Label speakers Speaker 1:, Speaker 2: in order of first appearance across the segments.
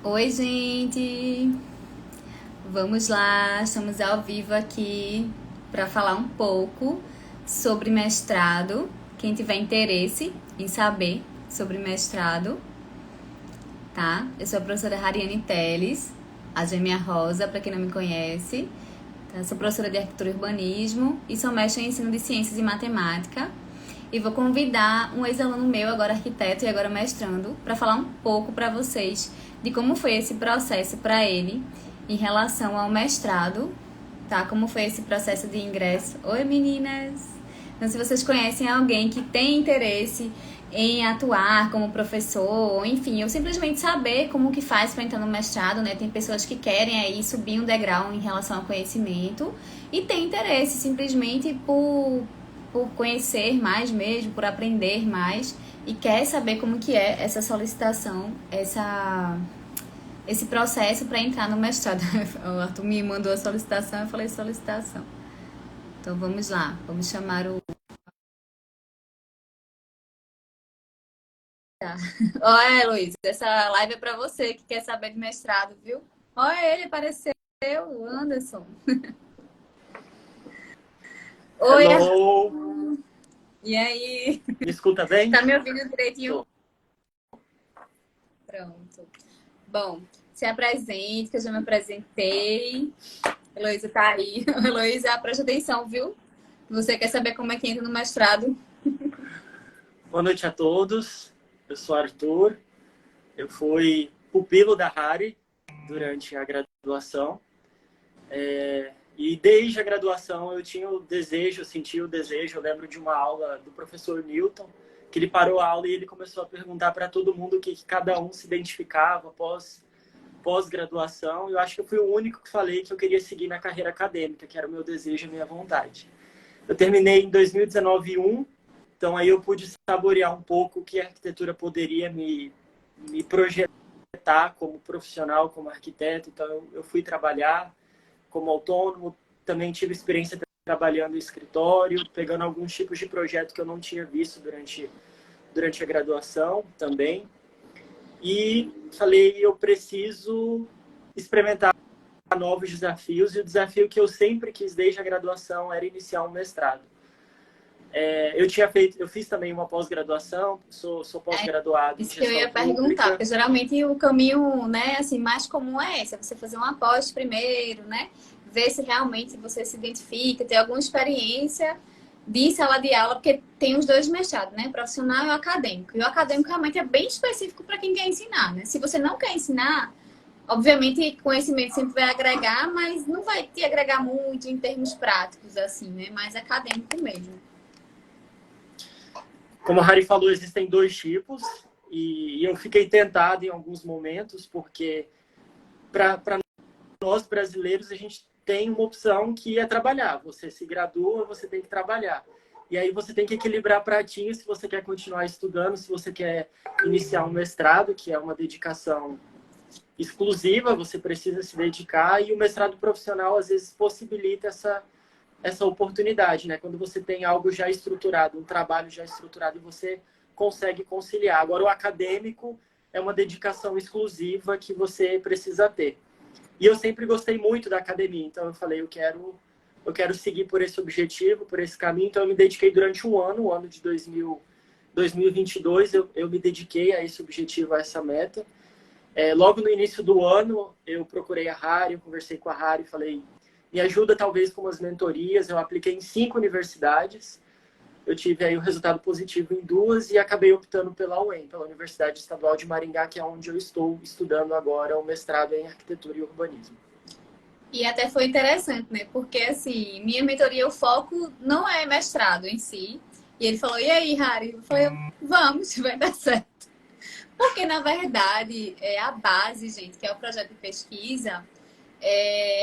Speaker 1: Oi, gente! Vamos lá, estamos ao vivo aqui para falar um pouco sobre mestrado. Quem tiver interesse em saber sobre mestrado, tá? Eu sou a professora Hariane Teles, a gêmea rosa, para quem não me conhece. Eu sou professora de arquitetura e urbanismo e sou mestre em ensino de ciências e matemática. E vou convidar um ex-aluno meu, agora arquiteto e agora mestrando, para falar um pouco para vocês de como foi esse processo para ele em relação ao mestrado, tá? Como foi esse processo de ingresso. Oi, meninas! Então, se vocês conhecem alguém que tem interesse em atuar como professor, ou enfim, ou simplesmente saber como que faz para entrar no mestrado, né? Tem pessoas que querem aí subir um degrau em relação ao conhecimento e tem interesse simplesmente por conhecer mais mesmo, por aprender mais e quer saber como que é essa solicitação, esse processo para entrar no mestrado. O Arthur me mandou a solicitação, eu falei solicitação. Então vamos lá, vamos chamar o... Olha, Luiz, essa live é para você que quer saber de mestrado, viu? Olha, ele apareceu, o Anderson. Oi,
Speaker 2: Hello,
Speaker 1: e aí?
Speaker 2: me escuta bem?
Speaker 1: Tá me ouvindo direitinho?
Speaker 2: Tô.
Speaker 1: Pronto. Bom, se apresente, que eu já me apresentei. Heloísa tá aí. Heloísa, preste atenção, viu? Você quer saber como é que entra no mestrado?
Speaker 2: Boa noite a todos. Eu sou Arthur. Eu fui pupilo da Hari durante a graduação. E desde a graduação eu tinha o desejo, eu senti o desejo. Eu lembro de uma aula do professor Newton, que ele parou a aula e ele começou a perguntar para todo mundo o que cada um se identificava pós-graduação. Eu acho que eu fui o único que falei que eu queria seguir na carreira acadêmica, que era o meu desejo e a minha vontade. Eu terminei em 2019 então aí eu pude saborear um pouco o que a arquitetura poderia me projetar como profissional, como arquiteto. Então eu fui trabalhar como autônomo, também tive experiência trabalhando em escritório, pegando alguns tipos de projeto que eu não tinha visto durante a graduação também. E falei, eu preciso experimentar novos desafios, e o desafio que eu sempre quis desde a graduação era iniciar um mestrado. Eu fiz também uma pós-graduação, sou pós-graduado em
Speaker 1: Isso que eu
Speaker 2: gestão
Speaker 1: ia perguntar,
Speaker 2: pública.
Speaker 1: porque geralmente o caminho, né, assim, mais comum é esse, é você fazer uma pós primeiro, né? Ver se realmente você se identifica, ter alguma experiência de sala de aula, porque tem os dois mestrados, né? Profissional e o acadêmico. E o acadêmico realmente é bem específico para quem quer ensinar, né? Se você não quer ensinar, obviamente conhecimento sempre vai agregar, mas não vai te agregar muito em termos práticos, assim, né? Mais acadêmico mesmo.
Speaker 2: Como a Hari falou, existem dois tipos, e eu fiquei tentado em alguns momentos, porque para nós brasileiros a gente tem uma opção que é trabalhar. Você se gradua, você tem que trabalhar. E aí você tem que equilibrar pratinho se você quer continuar estudando, se você quer iniciar um mestrado, que é uma dedicação exclusiva, você precisa se dedicar, e o mestrado profissional às vezes possibilita essa oportunidade, né? Quando você tem algo já estruturado, um trabalho já estruturado e você consegue conciliar. Agora, o acadêmico é uma dedicação exclusiva que você precisa ter. E eu sempre gostei muito da academia, então eu falei, eu quero seguir por esse objetivo, por esse caminho. Então eu me dediquei durante um ano, o ano de 2022, eu me dediquei a esse objetivo, a essa meta. Logo no início do ano, eu procurei a Hari, eu conversei com a Hari, falei, me ajuda talvez com umas mentorias. Eu apliquei em 5 universidades, eu tive aí um resultado positivo em 2 e acabei optando pela UEM, pela Universidade Estadual de Maringá, que é onde eu estou estudando agora o mestrado em arquitetura e urbanismo.
Speaker 1: E até foi interessante, né? Porque, assim, minha mentoria, o foco não é mestrado em si. E ele falou, e aí, Harry? Eu falei, vamos, vai dar certo. Porque, na verdade, a base, gente, que é o projeto de pesquisa,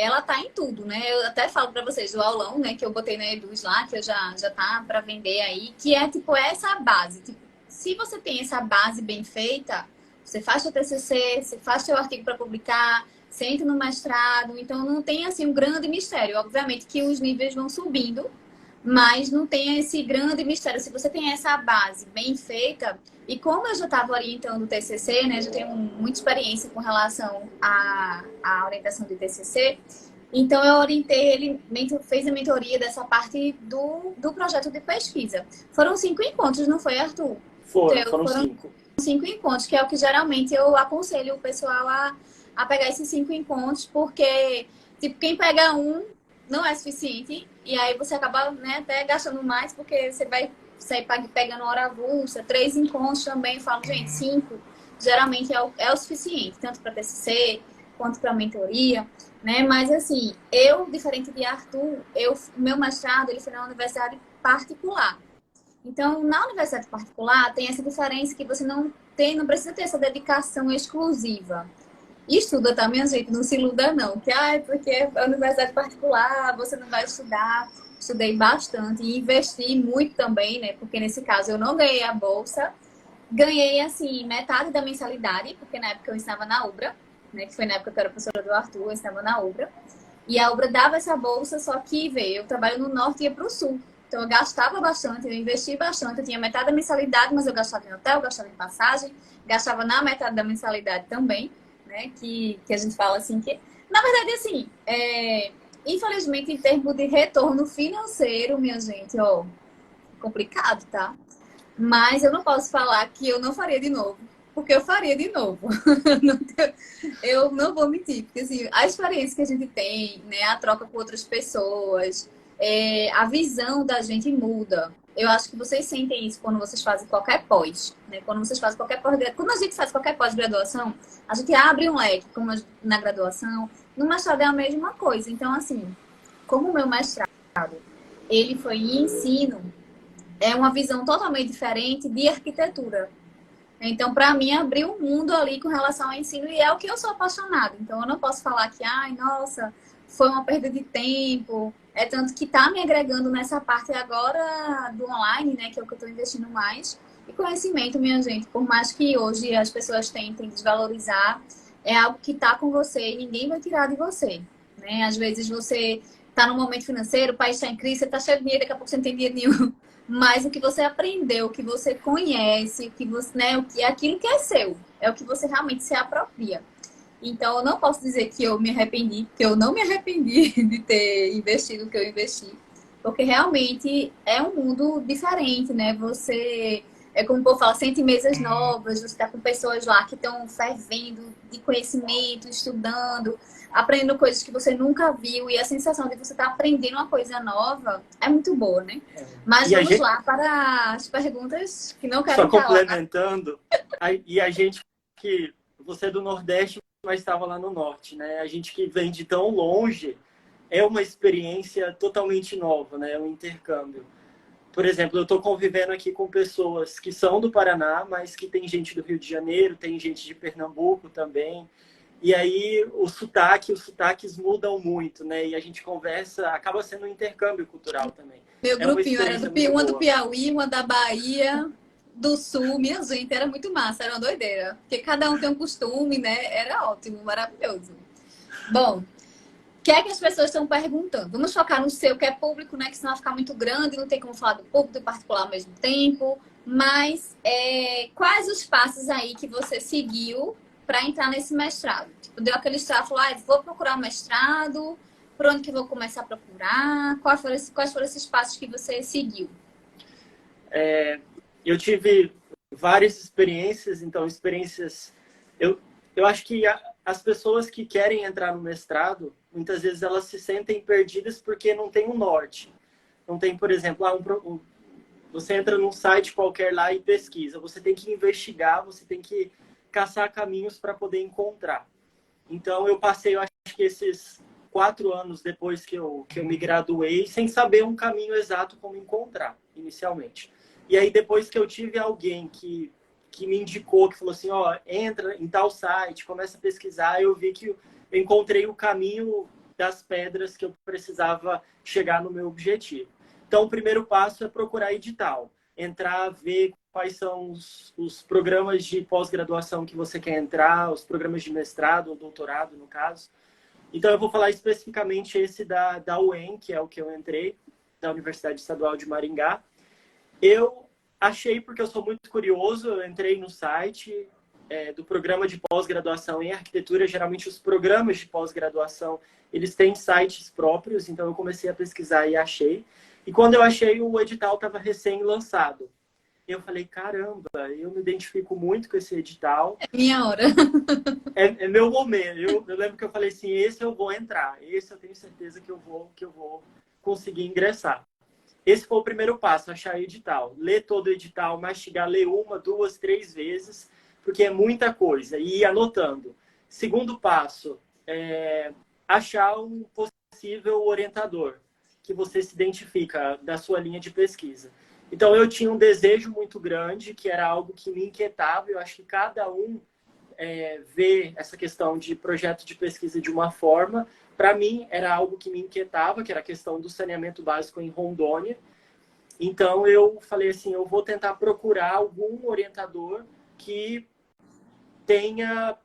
Speaker 1: ela tá em tudo, né? Eu até falo para vocês do aulão, né, que eu botei na Eduz lá, que eu já tá para vender aí, que é, tipo, essa base. Tipo, se você tem essa base bem feita, você faz seu TCC, você faz seu artigo para publicar, você entra no mestrado, então não tem, assim, um grande mistério. Obviamente que os níveis vão subindo, mas não tem esse grande mistério. Se você tem essa base bem feita, E como eu já estava orientando o TCC, né, já tenho muita experiência com relação à orientação do TCC, então eu orientei ele, fez a mentoria dessa parte do projeto de pesquisa. Foram 5 encontros, não foi, Arthur?
Speaker 2: Foram 5.
Speaker 1: 5 encontros, que é o que geralmente eu aconselho o pessoal a pegar esses 5 encontros, porque tipo, quem pega um não é suficiente, e aí você acaba, né, até gastando mais, porque você vai sair pegando hora avulsa. 3 encontros também, eu falo, gente, 5 geralmente é o suficiente, tanto para TCC quanto para mentoria, né? Mas assim, eu, diferente de Arthur, meu mestrado ele foi na universidade particular. Então, na universidade particular, tem essa diferença que você não precisa ter essa dedicação exclusiva. E estuda, tá, minha gente? Não se iluda, não. Que, porque é universidade particular, você não vai estudar. Estudei bastante e investi muito também, né? Porque nesse caso eu não ganhei a bolsa. Ganhei, assim, metade da mensalidade, porque na época eu estava na UBRA, né? Que foi na época que eu era professora do Arthur, eu estava na UBRA. E a UBRA dava essa bolsa, só que, veio, eu trabalho no norte e ia para o sul. Então eu gastava bastante, eu investia bastante. Eu tinha metade da mensalidade, mas eu gastava em hotel, gastava em passagem, gastava na metade da mensalidade também, né? Que a gente fala assim que. Na verdade, assim, infelizmente, em termos de retorno financeiro, minha gente, ó, complicado, tá? Mas eu não posso falar que eu não faria de novo, porque eu faria de novo. Eu não vou mentir, porque assim, a experiência que a gente tem, né, a troca com outras pessoas, a visão da gente muda. Eu acho que vocês sentem isso quando vocês fazem qualquer pós, né? Quando vocês fazem qualquer pós-graduação. Quando a gente faz qualquer pós-graduação, a gente abre um leque, como na graduação. No mestrado é a mesma coisa. Então, assim, como o meu mestrado, ele foi em ensino, é uma visão totalmente diferente de arquitetura. Então, para mim, abriu um mundo ali com relação ao ensino e é o que eu sou apaixonada. Então, eu não posso falar que, ai, nossa, foi uma perda de tempo. É tanto que está me agregando nessa parte agora do online, né, que é o que eu estou investindo mais. E conhecimento, minha gente, por mais que hoje as pessoas tentem desvalorizar, é algo que está com você e ninguém vai tirar de você, né? Às vezes você está num momento financeiro, o país está em crise, você está cheio de dinheiro, daqui a pouco você não tem dinheiro nenhum. Mas o que você aprendeu, o que você conhece, o que você, né, o que é aquilo que é seu, é o que você realmente se apropria. Então, eu não posso dizer que eu me arrependi, porque eu não me arrependi de ter investido o que eu investi, porque realmente é um mundo diferente, né? Você, é como o povo fala, sente mesas novas, você está com pessoas lá que estão fervendo de conhecimento, estudando, aprendendo coisas que você nunca viu, e a sensação de você estar aprendendo uma coisa nova é muito boa, né? Mas vamos lá para as perguntas que não querem
Speaker 2: calar. Só
Speaker 1: calar.
Speaker 2: complementando, e a gente que você é do Nordeste, mas estava lá no Norte, né? A gente que vem de tão longe é uma experiência totalmente nova, né? Um intercâmbio. Por exemplo, eu estou convivendo aqui com pessoas que são do Paraná, mas que tem gente do Rio de Janeiro, tem gente de Pernambuco também. E aí os sotaques mudam muito, né? E a gente conversa, acaba sendo um intercâmbio cultural também.
Speaker 1: Meu grupinho era uma do Piauí, uma da Bahia, do Sul. Minha gente, era muito massa, era uma doideira. Porque cada um tem um costume, né? Era ótimo, maravilhoso. Bom, o que é que as pessoas estão perguntando? Vamos focar no seu, que é público, né? Que senão vai ficar muito grande, não tem como falar do público, do particular ao mesmo tempo. Mas quais os passos aí que você seguiu para entrar nesse mestrado? Tipo, deu aquele estado, falou, vou procurar um mestrado, por onde que eu vou começar a procurar? Quais foram esses passos que você seguiu?
Speaker 2: Eu tive várias experiências, então experiências... Eu acho que as pessoas que querem entrar no mestrado, muitas vezes elas se sentem perdidas porque não tem um norte. Não tem, por exemplo, você entra num site qualquer lá e pesquisa. Você tem que investigar, você tem que caçar caminhos para poder encontrar. Então, eu acho que esses 4 anos depois que eu me graduei, sem saber um caminho exato como encontrar, inicialmente. E aí, depois que eu tive alguém que me indicou, que falou assim, entra em tal site, começa a pesquisar, eu vi que eu encontrei o caminho das pedras que eu precisava chegar no meu objetivo. Então, o primeiro passo é procurar edital. Entrar, ver quais são os programas de pós-graduação que você quer entrar, os programas de mestrado ou doutorado, no caso. Então, eu vou falar especificamente esse da UEM, que é o que eu entrei, da Universidade Estadual de Maringá. Eu achei porque eu sou muito curioso, eu entrei no site do programa de pós-graduação em arquitetura. Geralmente os programas de pós-graduação, eles têm sites próprios, então eu comecei a pesquisar e achei. E quando eu achei, o edital estava recém-lançado. Eu falei, caramba, eu me identifico muito com esse edital.
Speaker 1: É minha hora.
Speaker 2: É meu momento. Eu lembro que eu falei assim, esse eu vou entrar. Esse eu tenho certeza que eu vou conseguir ingressar. Esse foi o primeiro passo, achar o edital. Ler todo o edital, mastigar, ler uma, duas, três vezes, porque é muita coisa. E ir anotando. Segundo passo, achar um possível orientador que você se identifica da sua linha de pesquisa. Então, eu tinha um desejo muito grande, que era algo que me inquietava. Eu acho que cada um vê essa questão de projeto de pesquisa de uma forma. Para mim, era algo que me inquietava, que era a questão do saneamento básico em Rondônia. Então, eu falei assim, eu vou tentar procurar algum orientador que tenha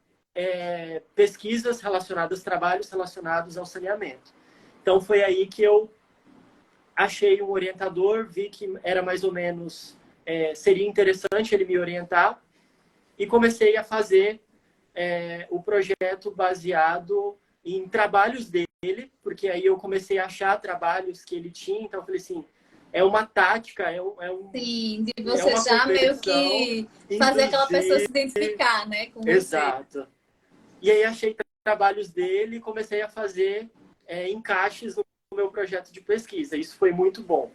Speaker 2: pesquisas relacionadas, trabalhos relacionados ao saneamento. Então, foi aí que eu achei um orientador, vi que era mais ou menos, seria interessante ele me orientar, e comecei a fazer o projeto baseado em trabalhos dele, porque aí eu comecei a achar trabalhos que ele tinha. Então eu falei assim, é uma tática,
Speaker 1: Sim, de
Speaker 2: é
Speaker 1: você
Speaker 2: uma
Speaker 1: já meio
Speaker 2: conversão,
Speaker 1: que fazer aquela pessoa
Speaker 2: induzir.
Speaker 1: se identificar, né, com você.
Speaker 2: Exato. E aí achei trabalhos dele e comecei a fazer encaixes no meu projeto de pesquisa. Isso foi muito bom.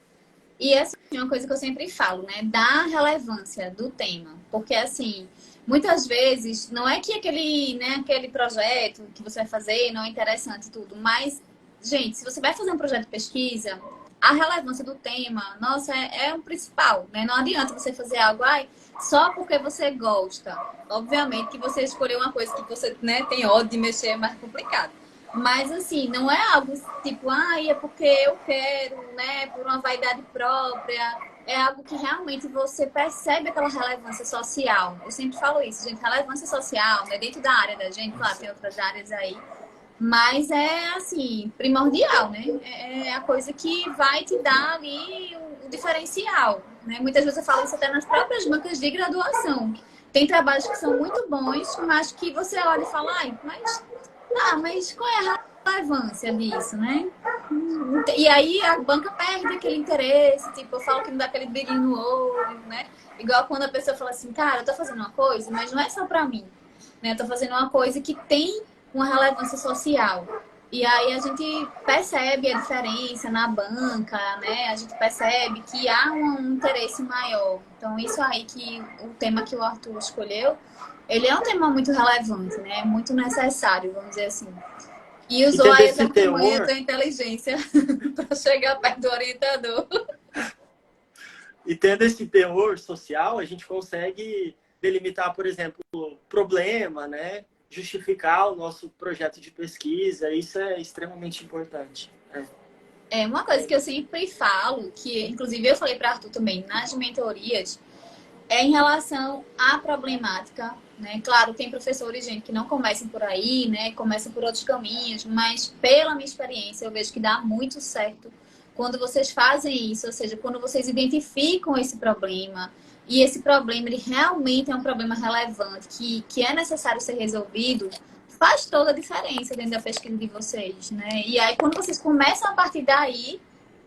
Speaker 1: E assim, uma coisa que eu sempre falo, né? Dar relevância do tema. Porque assim, muitas vezes, não é que aquele projeto que você vai fazer não é interessante e tudo, mas, gente, se você vai fazer um projeto de pesquisa, a relevância do tema, nossa, é o principal, né? Não adianta você fazer algo, só porque você gosta. Obviamente que você escolheu uma coisa que você, né, tem ódio de mexer, é mais complicado. Mas, assim, não é algo tipo, é porque eu quero, né, por uma vaidade própria. É algo que realmente você percebe aquela relevância social. Eu sempre falo isso, gente, relevância social, né, dentro da área da gente, claro, tem outras áreas aí, mas é, assim, primordial, né? É a coisa que vai te dar ali o diferencial, né? Muitas vezes eu falo isso até nas próprias bancas de graduação. Tem trabalhos que são muito bons, mas que você olha e fala, mas qual é a relevância disso, né? E aí a banca perde aquele interesse, tipo, eu falo que não dá aquele brilho no olho, né? Igual quando a pessoa fala assim, cara, eu tô fazendo uma coisa, mas não é só pra mim, né? Eu tô fazendo uma coisa que tem uma relevância social. E aí a gente percebe a diferença na banca, né? A gente percebe que há um interesse maior. Então, isso aí que o tema que o Arthur escolheu, ele é um tema muito relevante, né? Muito necessário, vamos dizer assim. E
Speaker 2: E
Speaker 1: usou
Speaker 2: tendo
Speaker 1: aí
Speaker 2: esse
Speaker 1: essa tamanha
Speaker 2: teor,
Speaker 1: da inteligência para chegar perto do orientador.
Speaker 2: social, a gente consegue delimitar, por exemplo, problema, né? Justificar o nosso projeto de pesquisa. Isso é extremamente importante.
Speaker 1: É uma coisa que eu sempre falo, que inclusive eu falei para Arthur também nas mentorias, é em relação à problemática, né? Claro, tem professores, gente, que não começam por aí, né? Começam por outros caminhos, mas pela minha experiência, eu vejo que dá muito certo quando vocês fazem isso, ou seja, quando vocês identificam esse problema, e esse problema, ele realmente é um problema relevante, que é necessário ser resolvido, faz toda a diferença dentro da pesquisa de vocês, né? E aí, quando vocês começam a partir daí,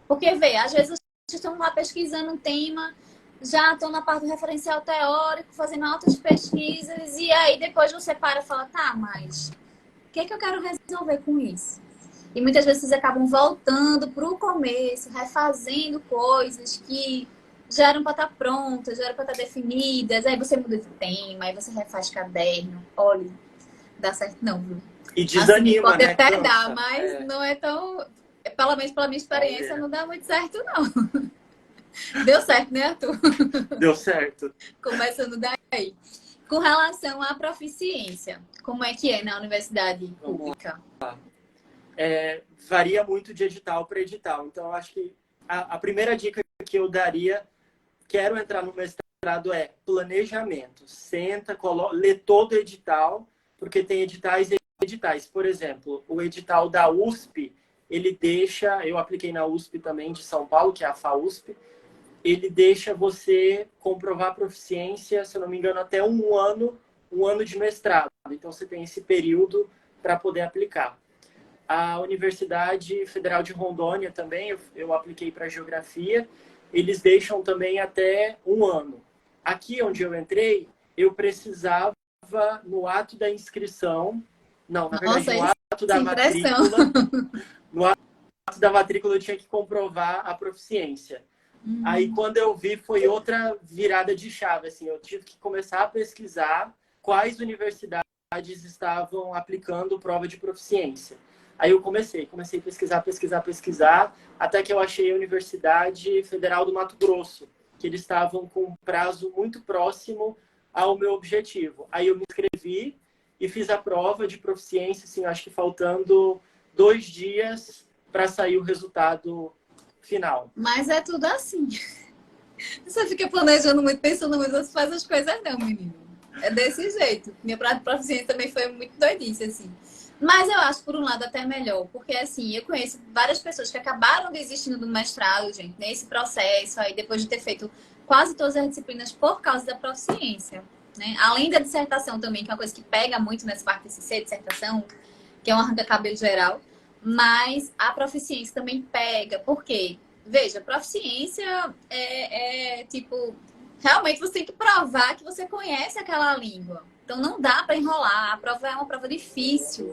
Speaker 1: porque, vê, às vezes vocês estão lá pesquisando um tema, já estão na parte do referencial teórico, fazendo altas pesquisas, e aí depois você para e fala, tá, mas o que é que eu quero resolver com isso? E muitas vezes vocês acabam voltando para o começo, refazendo coisas que já eram para estar prontas, já eram para estar definidas, aí você muda de tema, aí você refaz caderno, olha, dá certo não, viu?
Speaker 2: E
Speaker 1: Assim,
Speaker 2: desanima,
Speaker 1: pode
Speaker 2: né?
Speaker 1: até dar,
Speaker 2: Cansa.
Speaker 1: mas não é tão... Pelo menos pela minha experiência, não dá muito certo, não. Deu certo, né, Arthur?
Speaker 2: Deu certo.
Speaker 1: Começando daí. Com relação à proficiência, como é que é na universidade pública?
Speaker 2: Varia muito de edital para edital. Então, eu acho que a primeira dica que eu daria, quero entrar no mestrado, é planejamento. Senta, lê todo o edital, porque tem editais e editais. Por exemplo, o edital da USP, ele deixa... Eu apliquei na USP também, de São Paulo, que é a FAUSP. ele deixa você comprovar a proficiência, se eu não me engano, até um ano de mestrado. Então, você tem esse período para poder aplicar. A Universidade Federal de Rondônia também, eu apliquei para Geografia, eles deixam também até um ano. Aqui onde eu entrei, eu precisava, no ato da inscrição, não, na verdade,
Speaker 1: Nossa,
Speaker 2: no
Speaker 1: isso,
Speaker 2: ato da
Speaker 1: impressão.
Speaker 2: matrícula, no ato da matrícula eu tinha que comprovar a proficiência. Aí, quando eu vi, foi outra virada de chave. Assim, eu tive que começar a pesquisar quais universidades estavam aplicando prova de proficiência. Aí eu comecei a pesquisar, até que eu achei a Universidade Federal do Mato Grosso, que eles estavam com um prazo muito próximo ao meu objetivo. Aí eu me inscrevi e fiz a prova de proficiência, assim, acho que faltando 2 dias para sair o resultado final.
Speaker 1: Mas é tudo assim. Você fica planejando muito, pensando muito, você faz as coisas não, menino. É desse jeito. Minha prova de proficiência também foi muito doidice, assim. Mas eu acho, por um lado, até melhor. Porque, assim, eu conheço várias pessoas que acabaram desistindo do mestrado, gente, nesse processo aí, depois de ter feito quase todas as disciplinas por causa da proficiência, né? Além da dissertação também, que é uma coisa que pega muito nessa parte de TCC, dissertação, que é um arranca-cabelo geral. Mas a proficiência também pega. Por quê? Veja, proficiência tipo... Realmente você tem que provar que você conhece aquela língua. Então não dá para enrolar. A prova é uma prova difícil,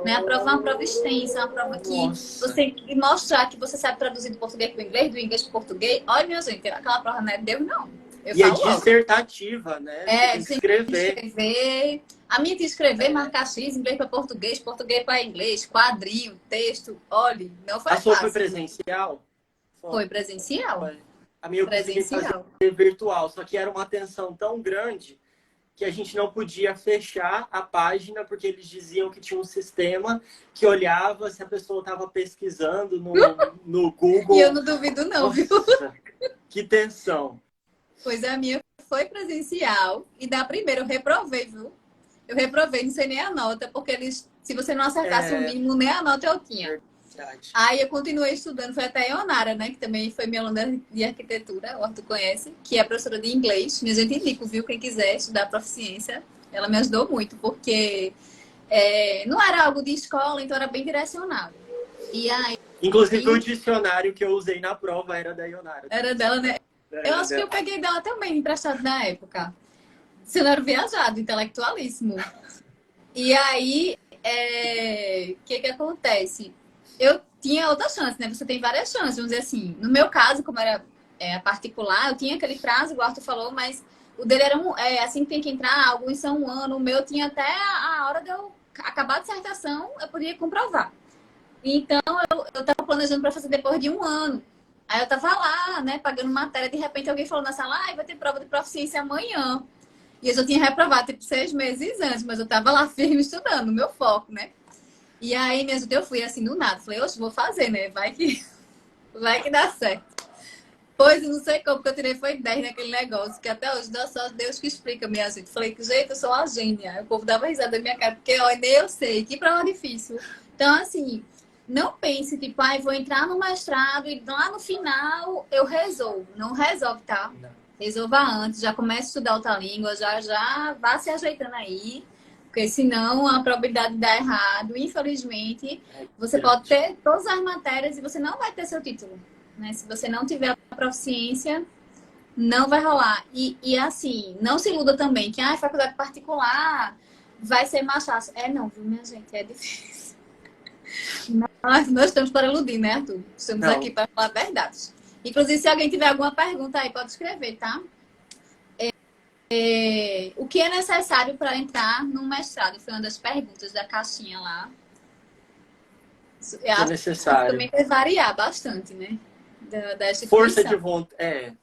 Speaker 1: né? A prova é uma prova extensa, é uma prova que você tem que mostrar que você sabe traduzir do português para o inglês, do inglês para o português. Olha, minha gente, aquela prova não é Deus, não. Eu
Speaker 2: E é
Speaker 1: falo logo.
Speaker 2: dissertativa, né? Você tem que escrever.
Speaker 1: A minha tinha que escrever, marcar X, inglês para português, português para inglês, quadrinho, texto. Olha, não foi
Speaker 2: A sua
Speaker 1: fácil.
Speaker 2: foi presencial?
Speaker 1: Foi presencial.
Speaker 2: Foi. A minha eu consegui
Speaker 1: Presencial.
Speaker 2: fazer virtual, só que era uma tensão tão grande que a gente não podia fechar a página, porque eles diziam que tinha um sistema que olhava se a pessoa estava pesquisando no Google.
Speaker 1: E eu não duvido não, viu?
Speaker 2: Nossa, que tensão.
Speaker 1: Pois a minha foi presencial e da primeira eu reprovei, viu? Eu reprovei, não sei nem a nota, porque eles, se você não acertasse o mínimo, nem a nota eu tinha.
Speaker 2: Verdade.
Speaker 1: Aí eu continuei estudando, foi até a Ionara, né? Que também foi minha aluna de arquitetura, o Arthur conhece, que é professora de inglês. Minha gente indica, viu? Quem quiser estudar proficiência, ela me ajudou muito, porque não era algo de escola, então era bem direcionado. E aí,
Speaker 2: inclusive o dicionário que eu usei na prova era da Ionara.
Speaker 1: Era dela, né? Eu acho que eu peguei dela também, emprestado na época. Dicionário viajado, intelectualíssimo. E aí, o que acontece? Eu tinha outra chance, né? Você tem várias chances, vamos dizer assim. No meu caso, como era particular, eu tinha aquele prazo, igual o Arthur falou, mas o dele era assim que tem que entrar, alguns são um ano. O meu tinha até a hora de eu acabar a dissertação, eu podia comprovar. Então, eu tava planejando para fazer depois de um ano. Aí eu tava lá, né, pagando matéria, de repente alguém falou na sala, vai ter prova de proficiência amanhã. E eu já tinha reprovado, tipo, 6 meses antes, mas eu tava lá firme estudando, no meu foco, né? E aí, minha gente, eu fui assim, do nada. Falei, oxe, vou fazer, né? Vai que dá certo. Pois, eu não sei como, porque eu tirei foi 10 naquele negócio, que até hoje, só Deus que explica, minha gente. Falei, que jeito, eu sou uma gênia. Aí o povo dava risada da minha cara, porque, ó, nem eu sei, que prova difícil. Então, assim, não pense, tipo, vou entrar no mestrado e lá no final eu resolvo. Não resolve, tá? Resolva antes, já comece a estudar outra língua, já vá se ajeitando aí. Porque senão a probabilidade de dar errado, infelizmente, você pode ter todas as matérias e você não vai ter seu título. Né? Se você não tiver a proficiência, não vai rolar. E assim, não se iluda também que faculdade particular vai ser mais fácil. Não, viu, minha gente? É difícil. Nós estamos para iludir, né, Arthur? Estamos aqui para falar a verdade. Inclusive, se alguém tiver alguma pergunta aí, pode escrever, tá? O que é necessário para entrar no mestrado? Foi uma das perguntas da caixinha lá.
Speaker 2: É necessário.
Speaker 1: Também vai variar bastante, né? Da
Speaker 2: força de vontade.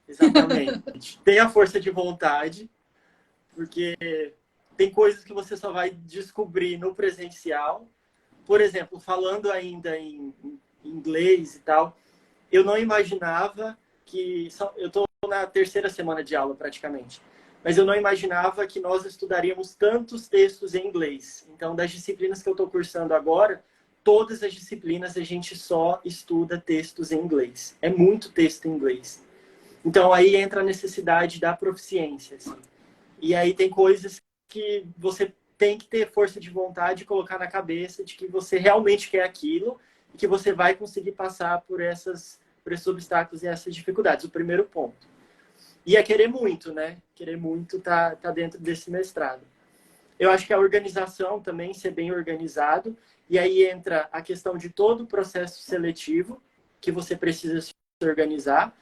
Speaker 2: Exatamente. Tem a força de vontade, porque tem coisas que você só vai descobrir no presencial. Por exemplo, falando ainda em inglês e tal, eu não imaginava que... Eu estou na 3ª semana de aula, praticamente. Mas eu não imaginava que nós estudaríamos tantos textos em inglês. Então, das disciplinas que eu estou cursando agora, todas as disciplinas a gente só estuda textos em inglês. É muito texto em inglês. Então, aí entra a necessidade da proficiência, assim. E aí tem coisas que você tem que ter força de vontade e colocar na cabeça de que você realmente quer aquilo e que você vai conseguir passar por esses obstáculos e essas dificuldades. O primeiro ponto. E é querer muito, né? Querer muito tá dentro desse mestrado. Eu acho que a organização também, ser bem organizado. E aí entra a questão de todo o processo seletivo que você precisa se organizar.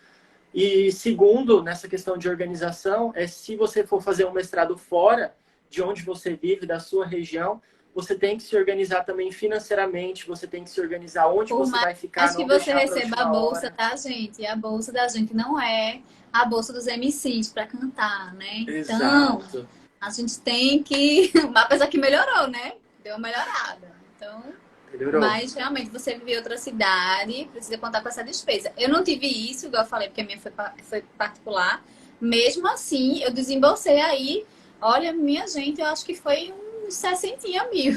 Speaker 2: E segundo, nessa questão de organização, é se você for fazer um mestrado fora de onde você vive, da sua região, você tem que se organizar também financeiramente, você tem que se organizar onde
Speaker 1: Por
Speaker 2: você
Speaker 1: mais
Speaker 2: vai ficar,
Speaker 1: que
Speaker 2: não
Speaker 1: você
Speaker 2: deixar para a
Speaker 1: receba a
Speaker 2: última
Speaker 1: bolsa
Speaker 2: hora.
Speaker 1: da gente, e a bolsa da gente não é a bolsa dos MCs para cantar, né? Então,
Speaker 2: Exato.
Speaker 1: a gente tem que. Apesar que melhorou, né? Deu uma melhorada. Então,
Speaker 2: Melhorou.
Speaker 1: mas realmente você vive em outra cidade, precisa contar com essa despesa. Eu não tive isso, igual eu falei, porque a minha foi particular. Mesmo assim, eu desembolsei aí. Olha, minha gente, eu acho que foi uns 60 mil.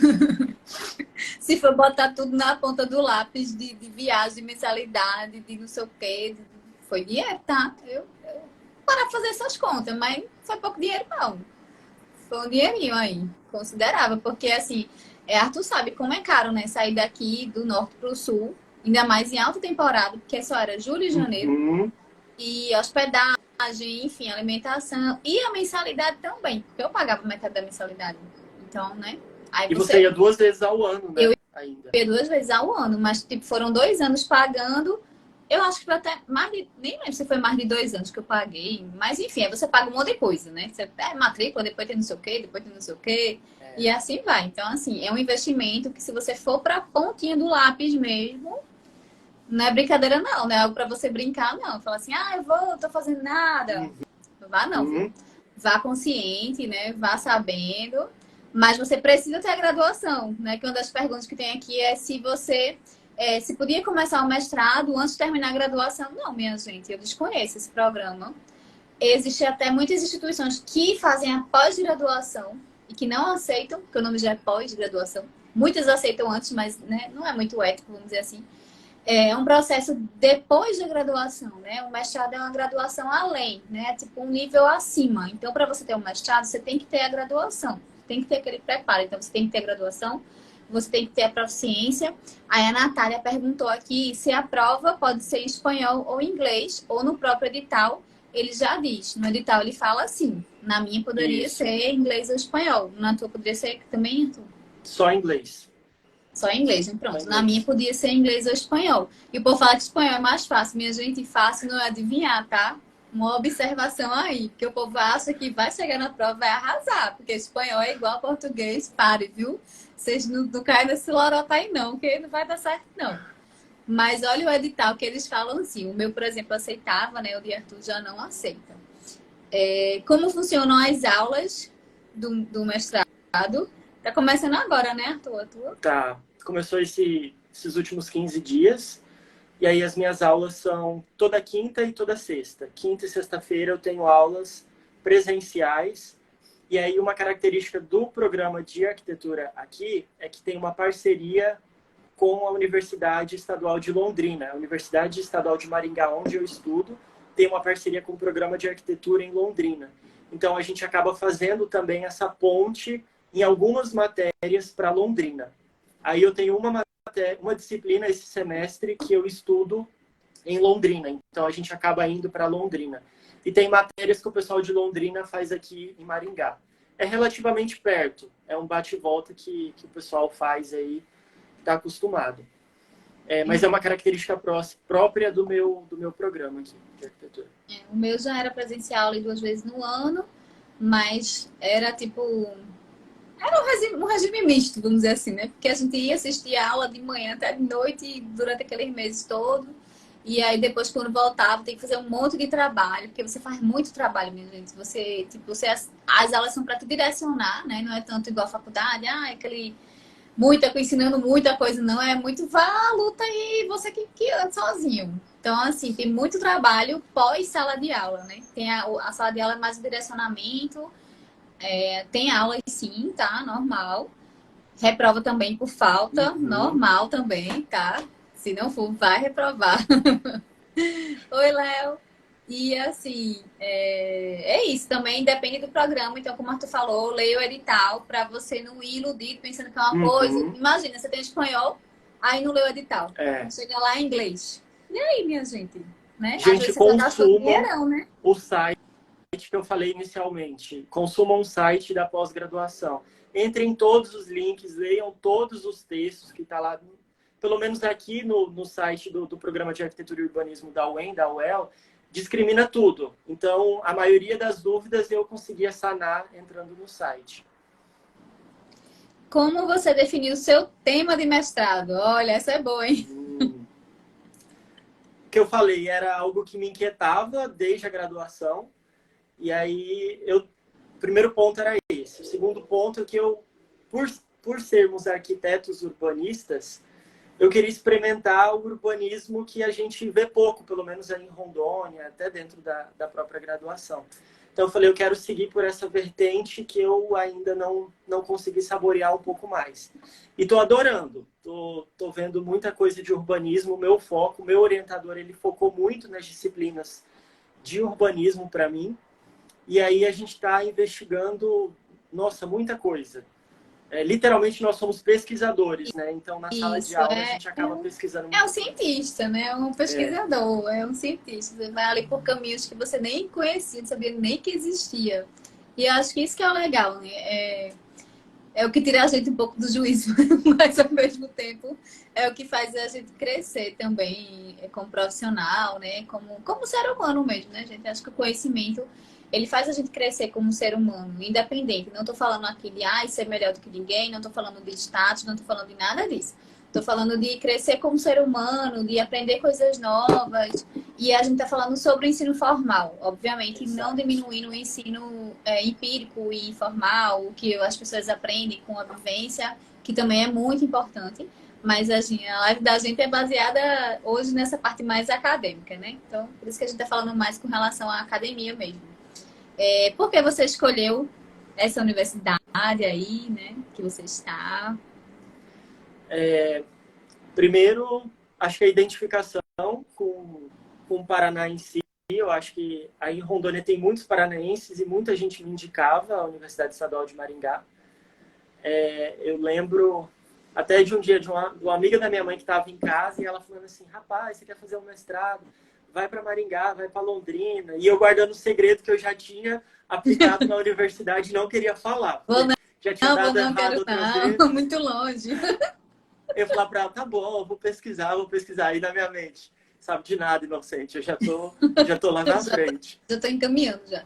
Speaker 1: Se for botar tudo na ponta do lápis de viagem, de mensalidade, de não sei o quê, foi dinheiro, tá? Eu parar pra fazer essas contas, mas foi pouco dinheiro, não. Foi um dinheirinho aí, considerável, porque assim, Arthur sabe como é caro, né? Sair daqui do norte pro sul, ainda mais em alta temporada, porque só era julho e janeiro,
Speaker 2: Uhum.
Speaker 1: e hospedagem, enfim, alimentação, e a mensalidade também, porque eu pagava metade da mensalidade. Então, né? Aí
Speaker 2: E você
Speaker 1: você.
Speaker 2: ia 2 vezes ao ano,
Speaker 1: Eu
Speaker 2: né? Ainda.
Speaker 1: ia 2 vezes ao ano, mas tipo, foram 2 anos pagando. Eu acho que foi até mais de. Nem lembro se foi mais de 2 anos que eu paguei. Mas enfim, aí você paga um monte de coisa, né? Você é matrícula, depois tem não sei o quê, depois tem não sei o quê.
Speaker 2: É.
Speaker 1: E assim vai. Então, assim, é um investimento que se você for pra pontinha do lápis mesmo, não é brincadeira, não, né? É algo pra você brincar, não. Falar assim, eu vou, tô fazendo nada. Vá não, viu?
Speaker 2: Uhum.
Speaker 1: Vá consciente, né? Vá sabendo. Mas você precisa ter a graduação, né? Que uma das perguntas que tem aqui é se você se podia começar o mestrado antes de terminar a graduação. Não, minha gente, eu desconheço esse programa. Existem até muitas instituições que fazem a pós-graduação e que não aceitam, porque o nome já é pós-graduação. Muitas aceitam antes, mas né, não é muito ético, vamos dizer assim. É um processo depois da graduação, né? O mestrado é uma graduação além, né? Tipo um nível acima. Então, para você ter um mestrado, você tem que ter a graduação, tem que ter aquele preparo. Então, você tem que ter a graduação, você tem que ter a proficiência. Aí a Natália perguntou aqui se a prova pode ser em espanhol ou inglês, ou no próprio edital, ele já diz. No edital ele fala assim, na minha poderia
Speaker 2: Isso.
Speaker 1: ser inglês ou espanhol, na tua poderia ser também, Arthur?
Speaker 2: Só inglês.
Speaker 1: Só em inglês, né?
Speaker 2: Só
Speaker 1: Pronto. Na minha
Speaker 2: inglês.
Speaker 1: podia ser inglês ou espanhol. E o povo fala que espanhol é mais fácil. Minha gente, fácil não é adivinhar, tá? Uma observação aí. Porque o povo acha que vai chegar na prova e vai arrasar. Porque espanhol é igual a português. Pare, viu? Vocês não caem nesse lorota aí, não. Que não vai dar certo, não. Mas olha o edital que eles falam assim. O meu, por exemplo, aceitava, né? O de Arthur já não aceita. Como funcionam as aulas do mestrado? Tá começando agora, né, Arthur?
Speaker 2: Tá. Começou esses últimos 15 dias. E aí as minhas aulas são toda quinta e toda sexta. Quinta e sexta-feira eu tenho aulas presenciais. E aí uma característica do programa de arquitetura aqui é que tem uma parceria com a Universidade Estadual de Londrina. A Universidade Estadual de Maringá, onde eu estudo, tem uma parceria com o programa de arquitetura em Londrina. Então a gente acaba fazendo também essa ponte em algumas matérias para Londrina. Aí eu tenho uma disciplina esse semestre que eu estudo em Londrina. Então a gente acaba indo para Londrina. E tem matérias que o pessoal de Londrina faz aqui em Maringá. É relativamente perto. É um bate e volta que o pessoal faz aí, está acostumado. Mas é uma característica própria do meu programa aqui de arquitetura.
Speaker 1: O meu já era presencial ali 2 vezes no ano, mas era tipo. Era um regime misto, vamos dizer assim, né? Porque a gente ia assistir a aula de manhã até de noite durante aqueles meses todos. E aí depois, quando voltava, tem que fazer um monte de trabalho, porque você faz muito trabalho, minha gente. Você, tipo, as aulas são para te direcionar, né? Não é tanto igual a faculdade, aquele ensinando muita coisa, não. É muito vá, luta e você que anda sozinho. Então, assim, tem muito trabalho pós sala de aula, né? Tem a sala de aula é mais o direcionamento, tem aula sim, tá? Normal. Reprova também por falta,
Speaker 2: Uhum.
Speaker 1: normal também, tá? Se não for, vai reprovar. Oi, Léo. E assim, é isso. Também depende do programa. Então, como o Arthur falou, leia o edital para você não ir iludido pensando que é uma coisa.
Speaker 2: Uhum.
Speaker 1: Imagina, você tem espanhol, aí não leu o edital.
Speaker 2: É.
Speaker 1: Chega lá em inglês. E aí, minha gente? Né? Às
Speaker 2: Gente,
Speaker 1: vezes você só gastou
Speaker 2: consumam
Speaker 1: dinheirão, né?
Speaker 2: o site que eu falei inicialmente. Consumam o site da pós-graduação. Entrem em todos os links, leiam todos os textos que está lá. Pelo menos aqui no site do Programa de Arquitetura e Urbanismo da UEM, da UEL, discrimina tudo. Então, a maioria das dúvidas eu conseguia sanar entrando no site.
Speaker 1: Como você definiu o seu tema de mestrado? Olha, essa é boa, hein?
Speaker 2: O que eu falei era algo que me inquietava desde a graduação. E aí, o primeiro ponto era esse. O segundo ponto é que por sermos arquitetos urbanistas, eu queria experimentar o urbanismo que a gente vê pouco, pelo menos aí em Rondônia, até dentro da própria graduação. Então, eu falei, eu quero seguir por essa vertente que eu ainda não consegui saborear um pouco mais. E estou adorando. Tô vendo muita coisa de urbanismo. Meu foco, meu orientador, ele focou muito nas disciplinas de urbanismo para mim. E aí a gente está investigando, nossa, muita coisa. Literalmente nós somos pesquisadores, né? Então na sala de
Speaker 1: Isso,
Speaker 2: aula a gente acaba pesquisando
Speaker 1: é
Speaker 2: muita
Speaker 1: um
Speaker 2: coisa.
Speaker 1: cientista, né? É um pesquisador, é um cientista. Você vai ali por caminhos que você nem conhecia, não sabia nem que existia. E eu acho que isso que é o legal, né? É o que tira a gente um pouco do juízo, mas ao mesmo tempo é o que faz a gente crescer também como profissional, né? Como ser humano mesmo, né, gente? Acho que o conhecimento, ele faz a gente crescer como ser humano, independente. Não tô falando aqui de ser melhor do que ninguém, não tô falando de status, não tô falando de nada disso. Tô falando de crescer como ser humano, de aprender coisas novas. E a gente está falando sobre o ensino formal, obviamente, não diminuindo o ensino empírico e informal, o que as pessoas aprendem com a vivência, que também é muito importante. Mas a live da gente é baseada hoje nessa parte mais acadêmica, né? Então, por isso que a gente está falando mais com relação à academia mesmo. Por que você escolheu essa universidade aí, né? Que você está?
Speaker 2: Primeiro, acho que a identificação com o Paraná em si. Eu acho que aí em Rondônia tem muitos paranaenses e muita gente me indicava a Universidade Estadual de Maringá. Eu lembro até de um dia de uma amiga da minha mãe que estava em casa e ela falando assim, rapaz, você quer fazer um mestrado? Vai para Maringá, vai para Londrina. E eu guardando o segredo que eu já tinha aplicado na universidade e não queria falar.
Speaker 1: Vou
Speaker 2: Já tinha dado
Speaker 1: não,
Speaker 2: errado
Speaker 1: quero
Speaker 2: outra
Speaker 1: não,
Speaker 2: vez.
Speaker 1: muito longe.
Speaker 2: Eu falava para ela, tá bom, vou pesquisar. Aí na minha mente, sabe de nada, inocente. Eu já tô lá na frente.
Speaker 1: Já estou encaminhando já.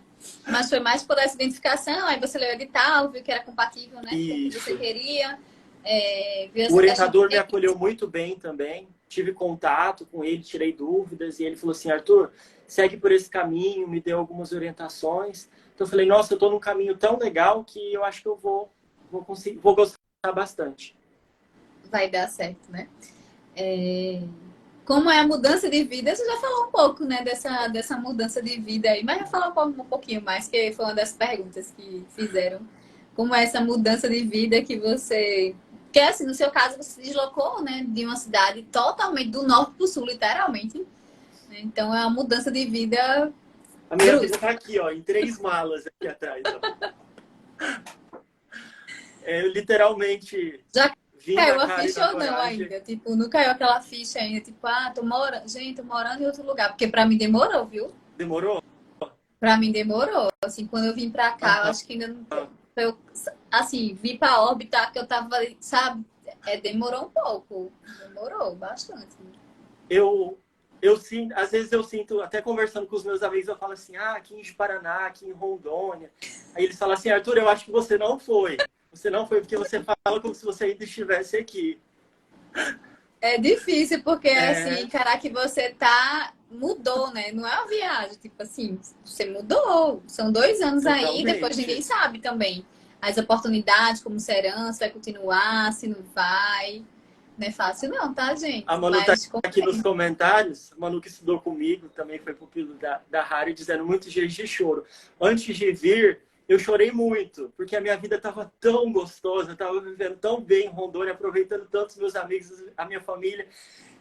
Speaker 1: Mas foi mais por essa identificação, aí você leu o edital, viu que era compatível, né? Com o que você queria. Viu
Speaker 2: O
Speaker 1: essa questão
Speaker 2: orientador me
Speaker 1: de...
Speaker 2: acolheu muito bem também. Tive contato com ele, tirei dúvidas. E ele falou assim, Arthur, segue por esse caminho, me deu algumas orientações. Então eu falei, nossa, eu estou num caminho tão legal que eu acho que eu vou gostar bastante.
Speaker 1: Vai dar certo, né? Como é a mudança de vida? Você já falou um pouco, né, dessa mudança de vida aí, mas eu vou falar um pouquinho mais, que foi uma das perguntas que fizeram. Como é essa mudança de vida que você... Porque, assim, no seu caso, você se deslocou, né, de uma cidade totalmente do norte para o sul, literalmente. Né? Então, é uma mudança de vida
Speaker 2: A minha vida
Speaker 1: brusca.
Speaker 2: está aqui, ó, em 3 malas aqui atrás. Ó. Eu literalmente
Speaker 1: Já
Speaker 2: vim
Speaker 1: caiu
Speaker 2: na
Speaker 1: a
Speaker 2: cara e
Speaker 1: ficha
Speaker 2: na
Speaker 1: ou não
Speaker 2: coragem.
Speaker 1: ainda? Tipo, não caiu aquela ficha ainda? Tipo, tô morando... Gente, tô morando em outro lugar. Porque pra mim demorou, viu?
Speaker 2: Demorou?
Speaker 1: Pra mim demorou. Assim, quando eu vim pra cá, eu acho que ainda não. Eu, assim, vim pra órbita que eu tava, sabe? Demorou um pouco. Demorou bastante.
Speaker 2: Eu sinto, às vezes eu sinto, até conversando com os meus amigos, eu falo assim, aqui em Paraná, aqui em Rondônia. Aí eles falam assim, Arthur, eu acho que você não foi. Você não foi porque você fala como se você ainda estivesse aqui.
Speaker 1: É difícil, porque, assim,
Speaker 2: É,
Speaker 1: encarar que você mudou, né? Não é uma viagem, tipo assim, você mudou. São 2 anos aí, depois ninguém
Speaker 2: totalmente.
Speaker 1: sabe também. As oportunidades, como serão, se vai continuar, se não vai. Não é fácil não, tá,
Speaker 2: A
Speaker 1: gente?
Speaker 2: Manu está
Speaker 1: Mas
Speaker 2: aqui nos comentários, a Manu que estudou comigo, também foi pupilo da Harry, dizendo muitos dias de choro. Antes de vir, eu chorei muito, porque a minha vida estava tão gostosa, eu estava vivendo tão bem em Rondônia, aproveitando tanto os meus amigos, a minha família.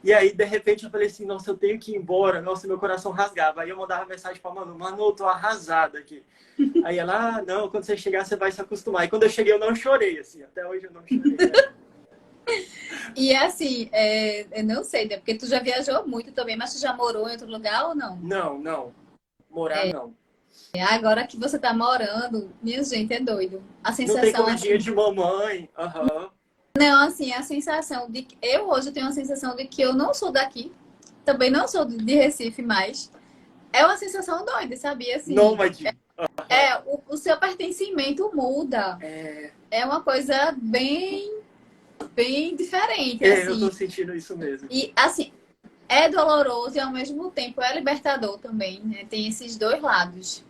Speaker 2: E aí, de repente, eu falei assim, nossa, eu tenho que ir embora. Nossa, meu coração rasgava. Aí eu mandava mensagem para Manu, eu tô arrasada aqui. Aí ela, não, quando você chegar, você vai se acostumar. E quando eu cheguei, eu não chorei, assim. Até hoje eu não chorei, né?
Speaker 1: E assim, eu não sei, né? Porque tu já viajou muito também, mas tu já morou em outro lugar ou não?
Speaker 2: Não, não. Morar, não.
Speaker 1: Agora que você tá morando, minha gente, é doido. A
Speaker 2: Não tem
Speaker 1: sensação,
Speaker 2: comidinha
Speaker 1: assim,
Speaker 2: de mamãe. Aham.
Speaker 1: não, assim, a sensação de que eu hoje tenho a sensação de que eu não sou daqui, também não sou de Recife mais. É uma sensação doida, sabia? Assim,
Speaker 2: Nômade. Aham.
Speaker 1: o seu pertencimento muda.
Speaker 2: É,
Speaker 1: É uma coisa bem, bem diferente,
Speaker 2: eu
Speaker 1: assim.
Speaker 2: tô sentindo isso mesmo.
Speaker 1: E, assim, é doloroso e ao mesmo tempo é libertador também, né? Tem esses dois lados.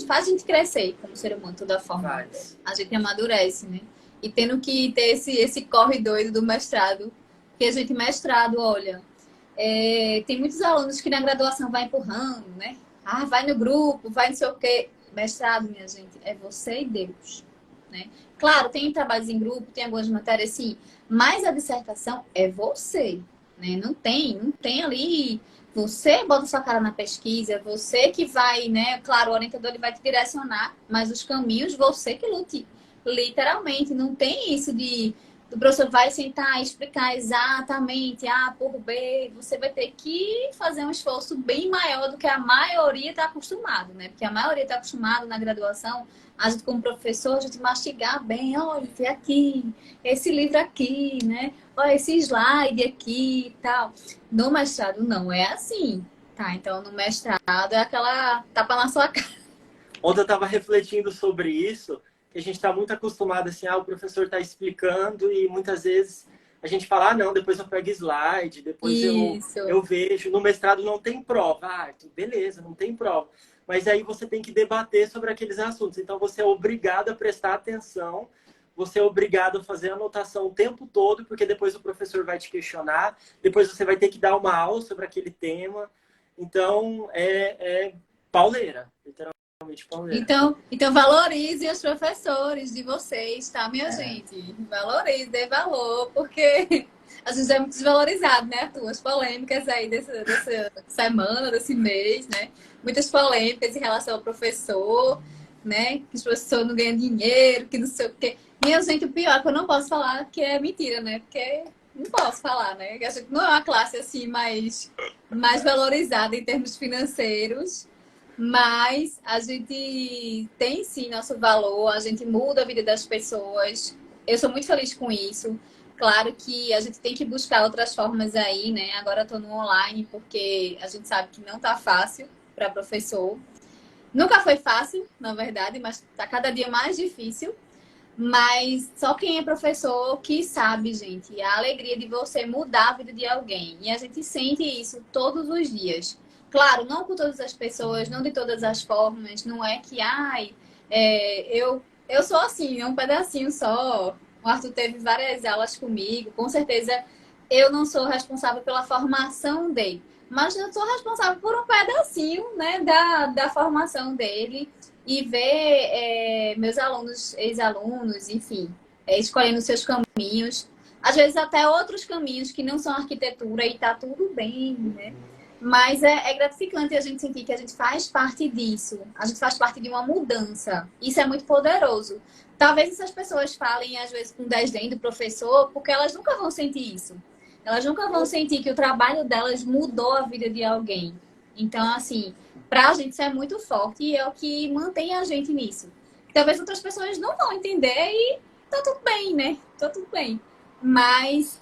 Speaker 1: Faz a gente crescer como ser humano, de toda forma.
Speaker 2: Faz.
Speaker 1: A gente amadurece, né? E tendo que ter esse corre doido do mestrado, porque a gente, mestrado, olha, tem muitos alunos que na graduação vai empurrando, né? Ah, vai no grupo, vai não sei o quê. Mestrado, minha gente, é você e Deus, né? Claro, tem trabalhos em grupo, tem algumas matérias, sim, mas a dissertação é você, né? Não tem ali. Você bota sua cara na pesquisa, você que vai, né? Claro, o orientador ele vai te direcionar, mas os caminhos você que lute. Literalmente, não tem isso de o professor vai sentar e explicar exatamente A por B. Você vai ter que fazer um esforço bem maior do que a maioria está acostumado, né? Porque a maioria está acostumado na graduação, a gente como professor, a gente mastigar bem, olha, vê aqui, esse livro aqui, né? Olha, esse slide aqui e tal. No mestrado não é assim, tá? Então, no mestrado é aquela tapa na sua cara.
Speaker 2: Ontem eu estava refletindo sobre isso, que a gente está muito acostumado assim, o professor está explicando e muitas vezes a gente fala, não, depois eu pego slide, depois eu
Speaker 1: Isso.
Speaker 2: vejo. No mestrado não tem prova. Beleza, não tem prova. Mas aí você tem que debater sobre aqueles assuntos. Então você é obrigado a prestar atenção, você é obrigado a fazer anotação o tempo todo, porque depois o professor vai te questionar, depois você vai ter que dar uma aula sobre aquele tema. Então é pauleira, literalmente pauleira.
Speaker 1: Então valorize os professores de vocês, tá, minha gente? Valorize, dê valor, porque a gente é muito desvalorizado, né, Arthur? As polêmicas aí dessa semana, desse mês, né? Muitas polêmicas em relação ao professor, né? Que os professores não ganham dinheiro, que não sei o quê. Minha gente, o pior é que eu não posso falar que é mentira, né? Porque não posso falar, né? Que a gente não é uma classe assim mais valorizada em termos financeiros. Mas a gente tem sim nosso valor, a gente muda a vida das pessoas. Eu sou muito feliz com isso. Claro que a gente tem que buscar outras formas aí, né? Agora eu tô no online porque a gente sabe que não tá fácil para professor. Nunca foi fácil, na verdade, mas tá cada dia mais difícil. Mas só quem é professor que sabe, gente, a alegria de você mudar a vida de alguém. E a gente sente isso todos os dias. Claro, não com todas as pessoas, não de todas as formas. Não é que, eu sou assim, é um pedacinho só. O Arthur teve várias aulas comigo. Com certeza eu não sou responsável pela formação dele. Mas eu sou responsável por um pedacinho, né, da formação dele e ver meus alunos, ex-alunos, enfim, escolhendo seus caminhos. Às vezes até outros caminhos que não são arquitetura e tá tudo bem, né? Mas é gratificante a gente sentir que a gente faz parte disso. A gente faz parte de uma mudança. Isso é muito poderoso. Talvez essas pessoas falem, às vezes, com desdém do professor, porque elas nunca vão sentir isso. Elas nunca vão sentir que o trabalho delas mudou a vida de alguém. Então, assim, pra gente isso é muito forte e é o que mantém a gente nisso. Talvez outras pessoas não vão entender e tá tudo bem, né? Tá tudo bem. Mas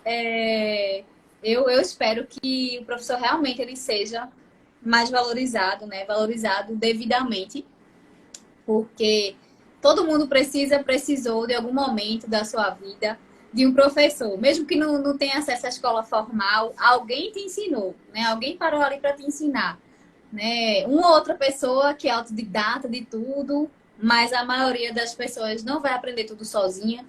Speaker 1: eu espero que o professor realmente ele seja mais valorizado, né? Valorizado devidamente, porque todo mundo precisou de algum momento da sua vida de um professor, mesmo que não tenha acesso à escola formal, alguém te ensinou, né? Alguém parou ali para te ensinar, né? Uma outra pessoa que é autodidata de tudo, mas a maioria das pessoas não vai aprender tudo sozinha.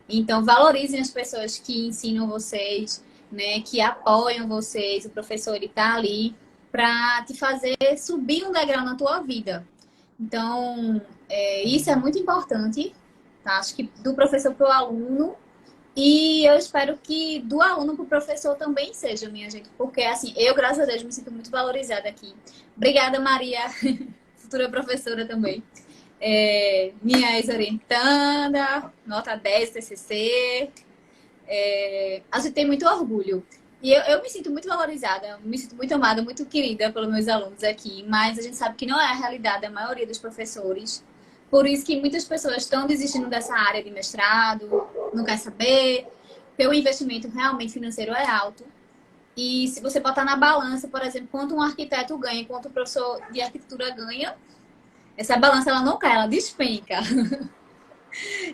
Speaker 1: Então, valorizem as pessoas que ensinam vocês, né? Que apoiam vocês. O professor ele tá ali para te fazer subir um degrau na tua vida. Então, isso é muito importante, tá? Acho que do professor para o aluno. E eu espero que do aluno para o professor também seja, minha gente. Porque, assim, eu, graças a Deus, me sinto muito valorizada aqui. Obrigada, Maria, futura professora também. Minha ex-orientanda, nota 10, TCC. A gente tem muito orgulho. E eu me sinto muito valorizada, me sinto muito amada, muito querida pelos meus alunos aqui. Mas a gente sabe que não é a realidade da maioria dos professores. Por isso que muitas pessoas estão desistindo dessa área de mestrado, não quer saber, porque o investimento realmente financeiro é alto. E se você botar na balança, por exemplo, quanto um arquiteto ganha, quanto um professor de arquitetura ganha, essa balança ela não cai, ela despenca.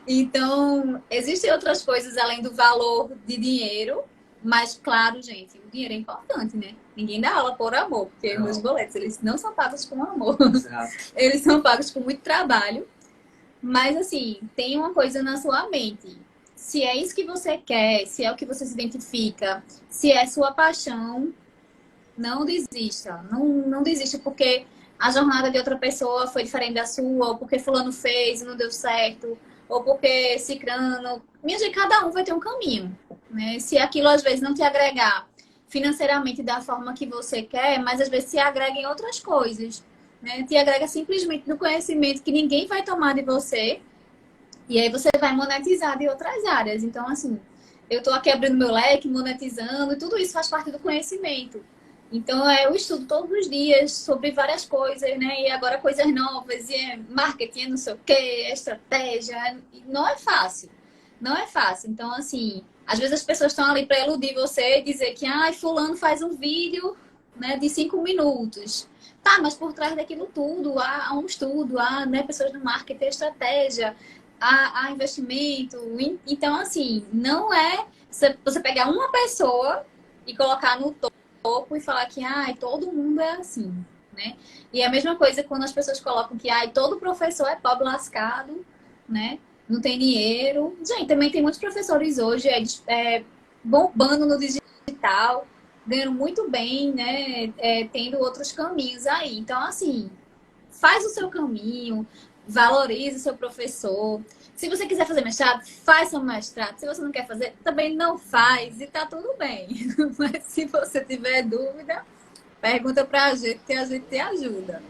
Speaker 1: Então, existem outras coisas além do valor de dinheiro, mas claro, gente, o dinheiro é importante, né? Ninguém dá aula por amor, porque
Speaker 2: Não.
Speaker 1: meus boletos, eles não são pagos com amor.
Speaker 2: Exato.
Speaker 1: Eles são pagos com muito trabalho. Mas, assim, tem uma coisa na sua mente. Se é isso que você quer, se é o que você se identifica, se é sua paixão, não desista. Não desista porque a jornada de outra pessoa foi diferente da sua, ou porque fulano fez e não deu certo, ou porque cicrano... Minha gente, cada um vai ter um caminho, né? Se aquilo às vezes não te agregar financeiramente da forma que você quer, mas às vezes se agrega em outras coisas, né? Te agrega simplesmente no conhecimento que ninguém vai tomar de você, e aí você vai monetizar de outras áreas. Então, assim, eu estou aqui abrindo meu leque, monetizando, e tudo isso faz parte do conhecimento. Então, eu estudo todos os dias sobre várias coisas, né? E agora coisas novas, e marketing, não sei o quê, estratégia. Não é fácil. Não é fácil. Então, assim, às vezes as pessoas estão ali para iludir você e dizer que, fulano faz um vídeo, né, de 5 minutos. Tá, mas por trás daquilo tudo há um estudo, há, né, pessoas no marketing, estratégia, há investimento. Então, assim, não é você pegar uma pessoa e colocar no topo e falar que todo mundo é assim, né? E é a mesma coisa quando as pessoas colocam que todo professor é pobre lascado, né? Não tem dinheiro. Gente, também tem muitos professores hoje bombando no digital, ganhando muito bem, né? Tendo outros caminhos aí. Então, assim, faz o seu caminho, valorize o seu professor. Se você quiser fazer mestrado, faz seu mestrado. Se você não quer fazer, também não faz e tá tudo bem. Mas se você tiver dúvida, pergunta pra gente que a gente te ajuda.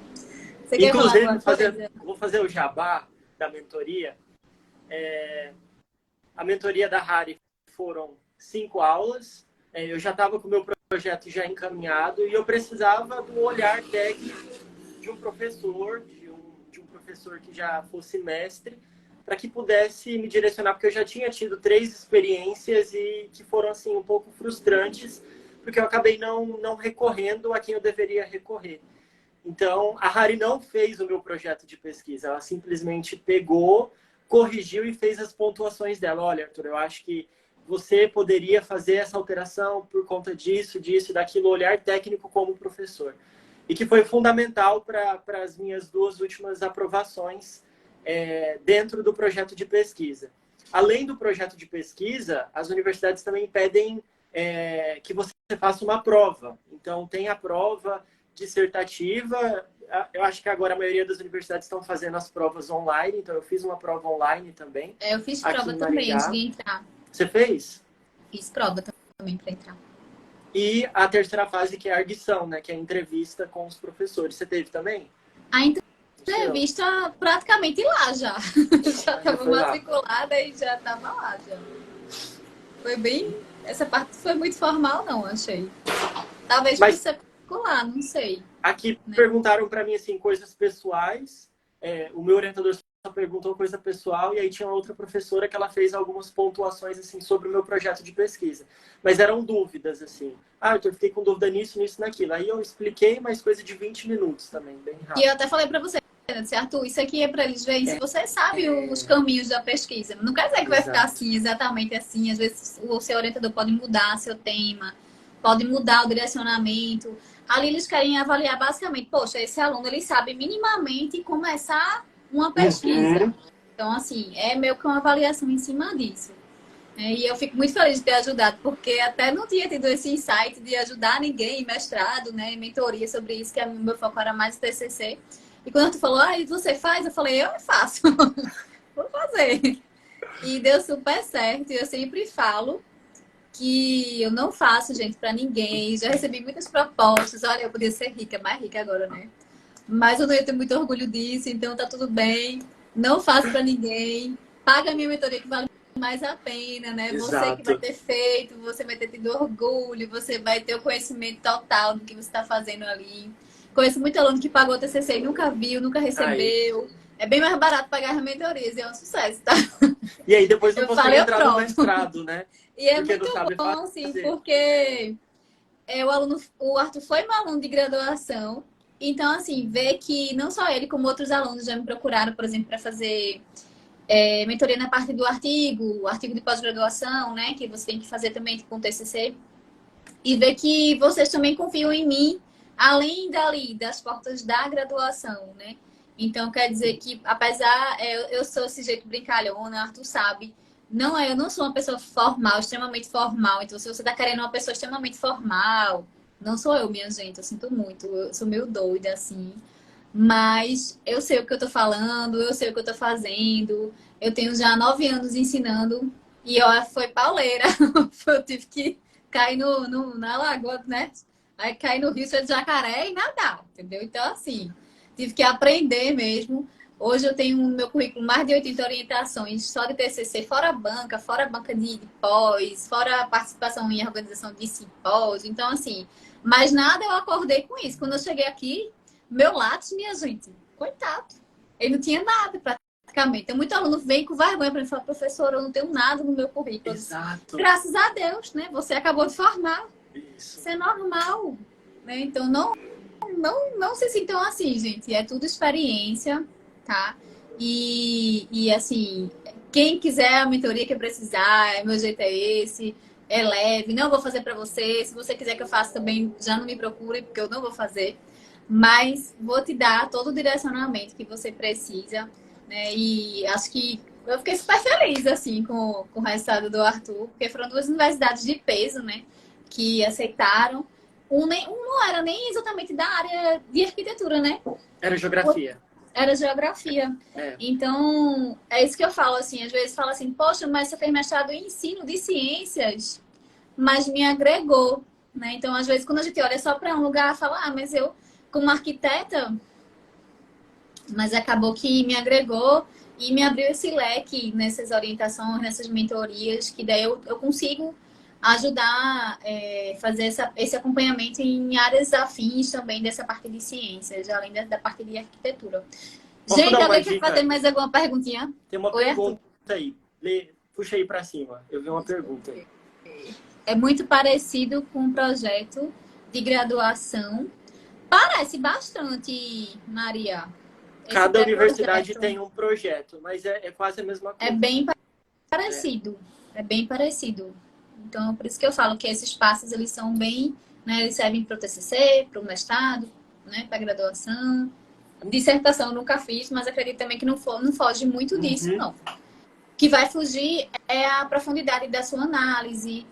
Speaker 1: Você quer falar
Speaker 2: Inclusive,
Speaker 1: alguma coisa?
Speaker 2: vou fazer o jabá da mentoria. A mentoria da Hari foram 5 aulas. Eu já estava com o meu projeto já encaminhado e eu precisava do olhar técnico de um professor, de um professor que já fosse mestre, para que pudesse me direcionar, porque eu já tinha tido 3 experiências e que foram assim um pouco frustrantes, porque eu acabei não recorrendo a quem eu deveria recorrer. Então, a Hari não fez o meu projeto de pesquisa, ela simplesmente pegou, corrigiu e fez as pontuações dela. Olha, Arthur, eu acho que você poderia fazer essa alteração por conta disso, disso, daquilo, olhar técnico como professor. E que foi fundamental para as minhas 2 últimas aprovações dentro do projeto de pesquisa. Além do projeto de pesquisa, as universidades também pedem que você faça uma prova. Então, tem a prova dissertativa. Eu acho que agora a maioria das universidades estão fazendo as provas online, então eu fiz uma prova online também.
Speaker 1: Eu fiz prova também antes de entrar.
Speaker 2: Você fez?
Speaker 1: Fiz prova também para entrar.
Speaker 2: E a terceira fase, que é a arguição, né? Que é a entrevista com os professores. Você teve também?
Speaker 1: A entrevista praticamente lá já. Já estava matriculada e já estava lá já. Foi bem... Essa parte foi muito formal, não, achei. Talvez por ser particular, não sei.
Speaker 2: Aqui perguntaram para mim, assim, coisas pessoais. O meu orientador só perguntou coisa pessoal e aí tinha outra professora que ela fez algumas pontuações, assim, sobre o meu projeto de pesquisa. Mas eram dúvidas, assim. Eu fiquei com dúvida nisso, nisso, naquilo. Aí eu expliquei, mas coisa de 20 minutos também, bem rápido.
Speaker 1: E eu até falei para você, Arthur, isso aqui é para eles verem se você sabe os caminhos da pesquisa. Não quer dizer que vai ficar assim, exatamente assim. Às vezes o seu orientador pode mudar seu tema, pode mudar o direcionamento. Ali eles querem avaliar basicamente, poxa, esse aluno ele sabe minimamente começar uma pesquisa. Então, assim, é meio que uma avaliação em cima disso. E eu fico muito feliz de ter ajudado, porque até não tinha tido esse insight de ajudar ninguém em mestrado, né, em mentoria sobre isso, que o meu foco era mais TCC. E quando tu falou, ah, e você faz? Eu falei, eu faço. Vou fazer. E deu super certo. E eu sempre falo que eu não faço, gente, para ninguém. Já recebi muitas propostas. Olha, eu podia ser rica, mais rica agora, né? Mas eu não ia ter muito orgulho disso, então tá tudo bem. Não faço para ninguém. Paga a minha mentoria que vale mais a pena, né? Você que vai
Speaker 2: Exato.
Speaker 1: ter feito, você vai ter tido orgulho, você vai ter o conhecimento total do que você está fazendo ali. Conheço muito aluno que pagou o TCC e nunca viu, nunca
Speaker 2: Aí.
Speaker 1: recebeu. É bem mais barato pagar as mentorias e é um sucesso, tá?
Speaker 2: E aí depois não
Speaker 1: Eu
Speaker 2: consegue
Speaker 1: falei, eu
Speaker 2: entrar no
Speaker 1: provo.
Speaker 2: mestrado, né?
Speaker 1: E é
Speaker 2: Porque
Speaker 1: muito
Speaker 2: não sabe
Speaker 1: bom, assim,
Speaker 2: fazer.
Speaker 1: porque o Arthur foi meu aluno de graduação. Então, assim, ver que não só ele, como outros alunos já me procuraram, por exemplo, para fazer mentoria na parte do artigo, o artigo de pós-graduação, né? Que você tem que fazer também com o TCC. E ver que vocês também confiam em mim, além das portas da graduação, né? Então, quer dizer que, apesar, eu sou esse jeito brincalhona, Arthur sabe, eu não sou uma pessoa formal, extremamente formal. Então, se você tá querendo uma pessoa extremamente formal, não sou eu, minha gente, eu sinto muito, eu sou meio doida, assim. Mas eu sei o que eu tô falando, eu sei o que eu tô fazendo. Eu tenho já 9 anos ensinando e ó, foi pauleira. Eu tive que cair na lagoa, né? Aí cair no rio, ser de jacaré e nadar, entendeu? Então, assim, tive que aprender mesmo. Hoje eu tenho no meu currículo mais de 80 orientações só de TCC, fora banca de pós, fora participação em organização de simpósio. Então, assim, mas nada eu acordei com isso. Quando eu cheguei aqui, meu Lattes, minha gente, coitado. Ele não tinha nada praticamente. Então, muito aluno vem com vergonha para mim e fala, professora, eu não tenho nada no meu currículo. Disse,
Speaker 2: Exato.
Speaker 1: graças a Deus, né? Você acabou de formar.
Speaker 2: Isso.
Speaker 1: Isso é normal. Né? Então, não se sintam assim, gente. É tudo experiência, tá? E assim, quem quiser a mentoria que precisar, meu jeito é esse, é leve, não vou fazer para você. Se você quiser que eu faça também, já não me procure, porque eu não vou fazer. Mas vou te dar todo o direcionamento que você precisa, né? E acho que eu fiquei super feliz, assim, com o resultado do Arthur, porque foram duas universidades de peso, né? Que aceitaram. Um não era nem exatamente da área de arquitetura, né?
Speaker 2: Era geografia.
Speaker 1: Era geografia.
Speaker 2: É.
Speaker 1: Então, é isso que eu falo, assim. Às vezes fala assim, poxa, mas você fez mestrado em ensino de ciências, mas me agregou, né? Então, às vezes, quando a gente olha só para um lugar, fala, ah, mas eu, como arquiteta, mas acabou que me agregou e me abriu esse leque nessas orientações, nessas mentorias, que daí eu consigo ajudar fazer esse acompanhamento em áreas afins também dessa parte de ciências, além da parte de arquitetura.
Speaker 2: Posso
Speaker 1: Gente,
Speaker 2: dar uma
Speaker 1: alguém quer fazer
Speaker 2: dica?
Speaker 1: mais alguma perguntinha?
Speaker 2: Tem uma
Speaker 1: Oi, Arthur.
Speaker 2: pergunta aí. Puxa aí para cima. Eu vi uma pergunta aí.
Speaker 1: É muito parecido com um projeto de graduação. Parece bastante, Maria, esse
Speaker 2: Cada universidade
Speaker 1: pré-projeto.
Speaker 2: tem um projeto, mas é quase a mesma
Speaker 1: É
Speaker 2: coisa.
Speaker 1: bem
Speaker 2: É.
Speaker 1: parecido. É bem parecido. Então, por isso que eu falo que esses passos, eles são bem, né, eles servem para o TCC, para o mestrado, né, para a graduação. Dissertação eu nunca fiz, mas acredito também que não foge muito disso,
Speaker 2: Uhum.
Speaker 1: não. O que vai fugir é a profundidade da sua análise,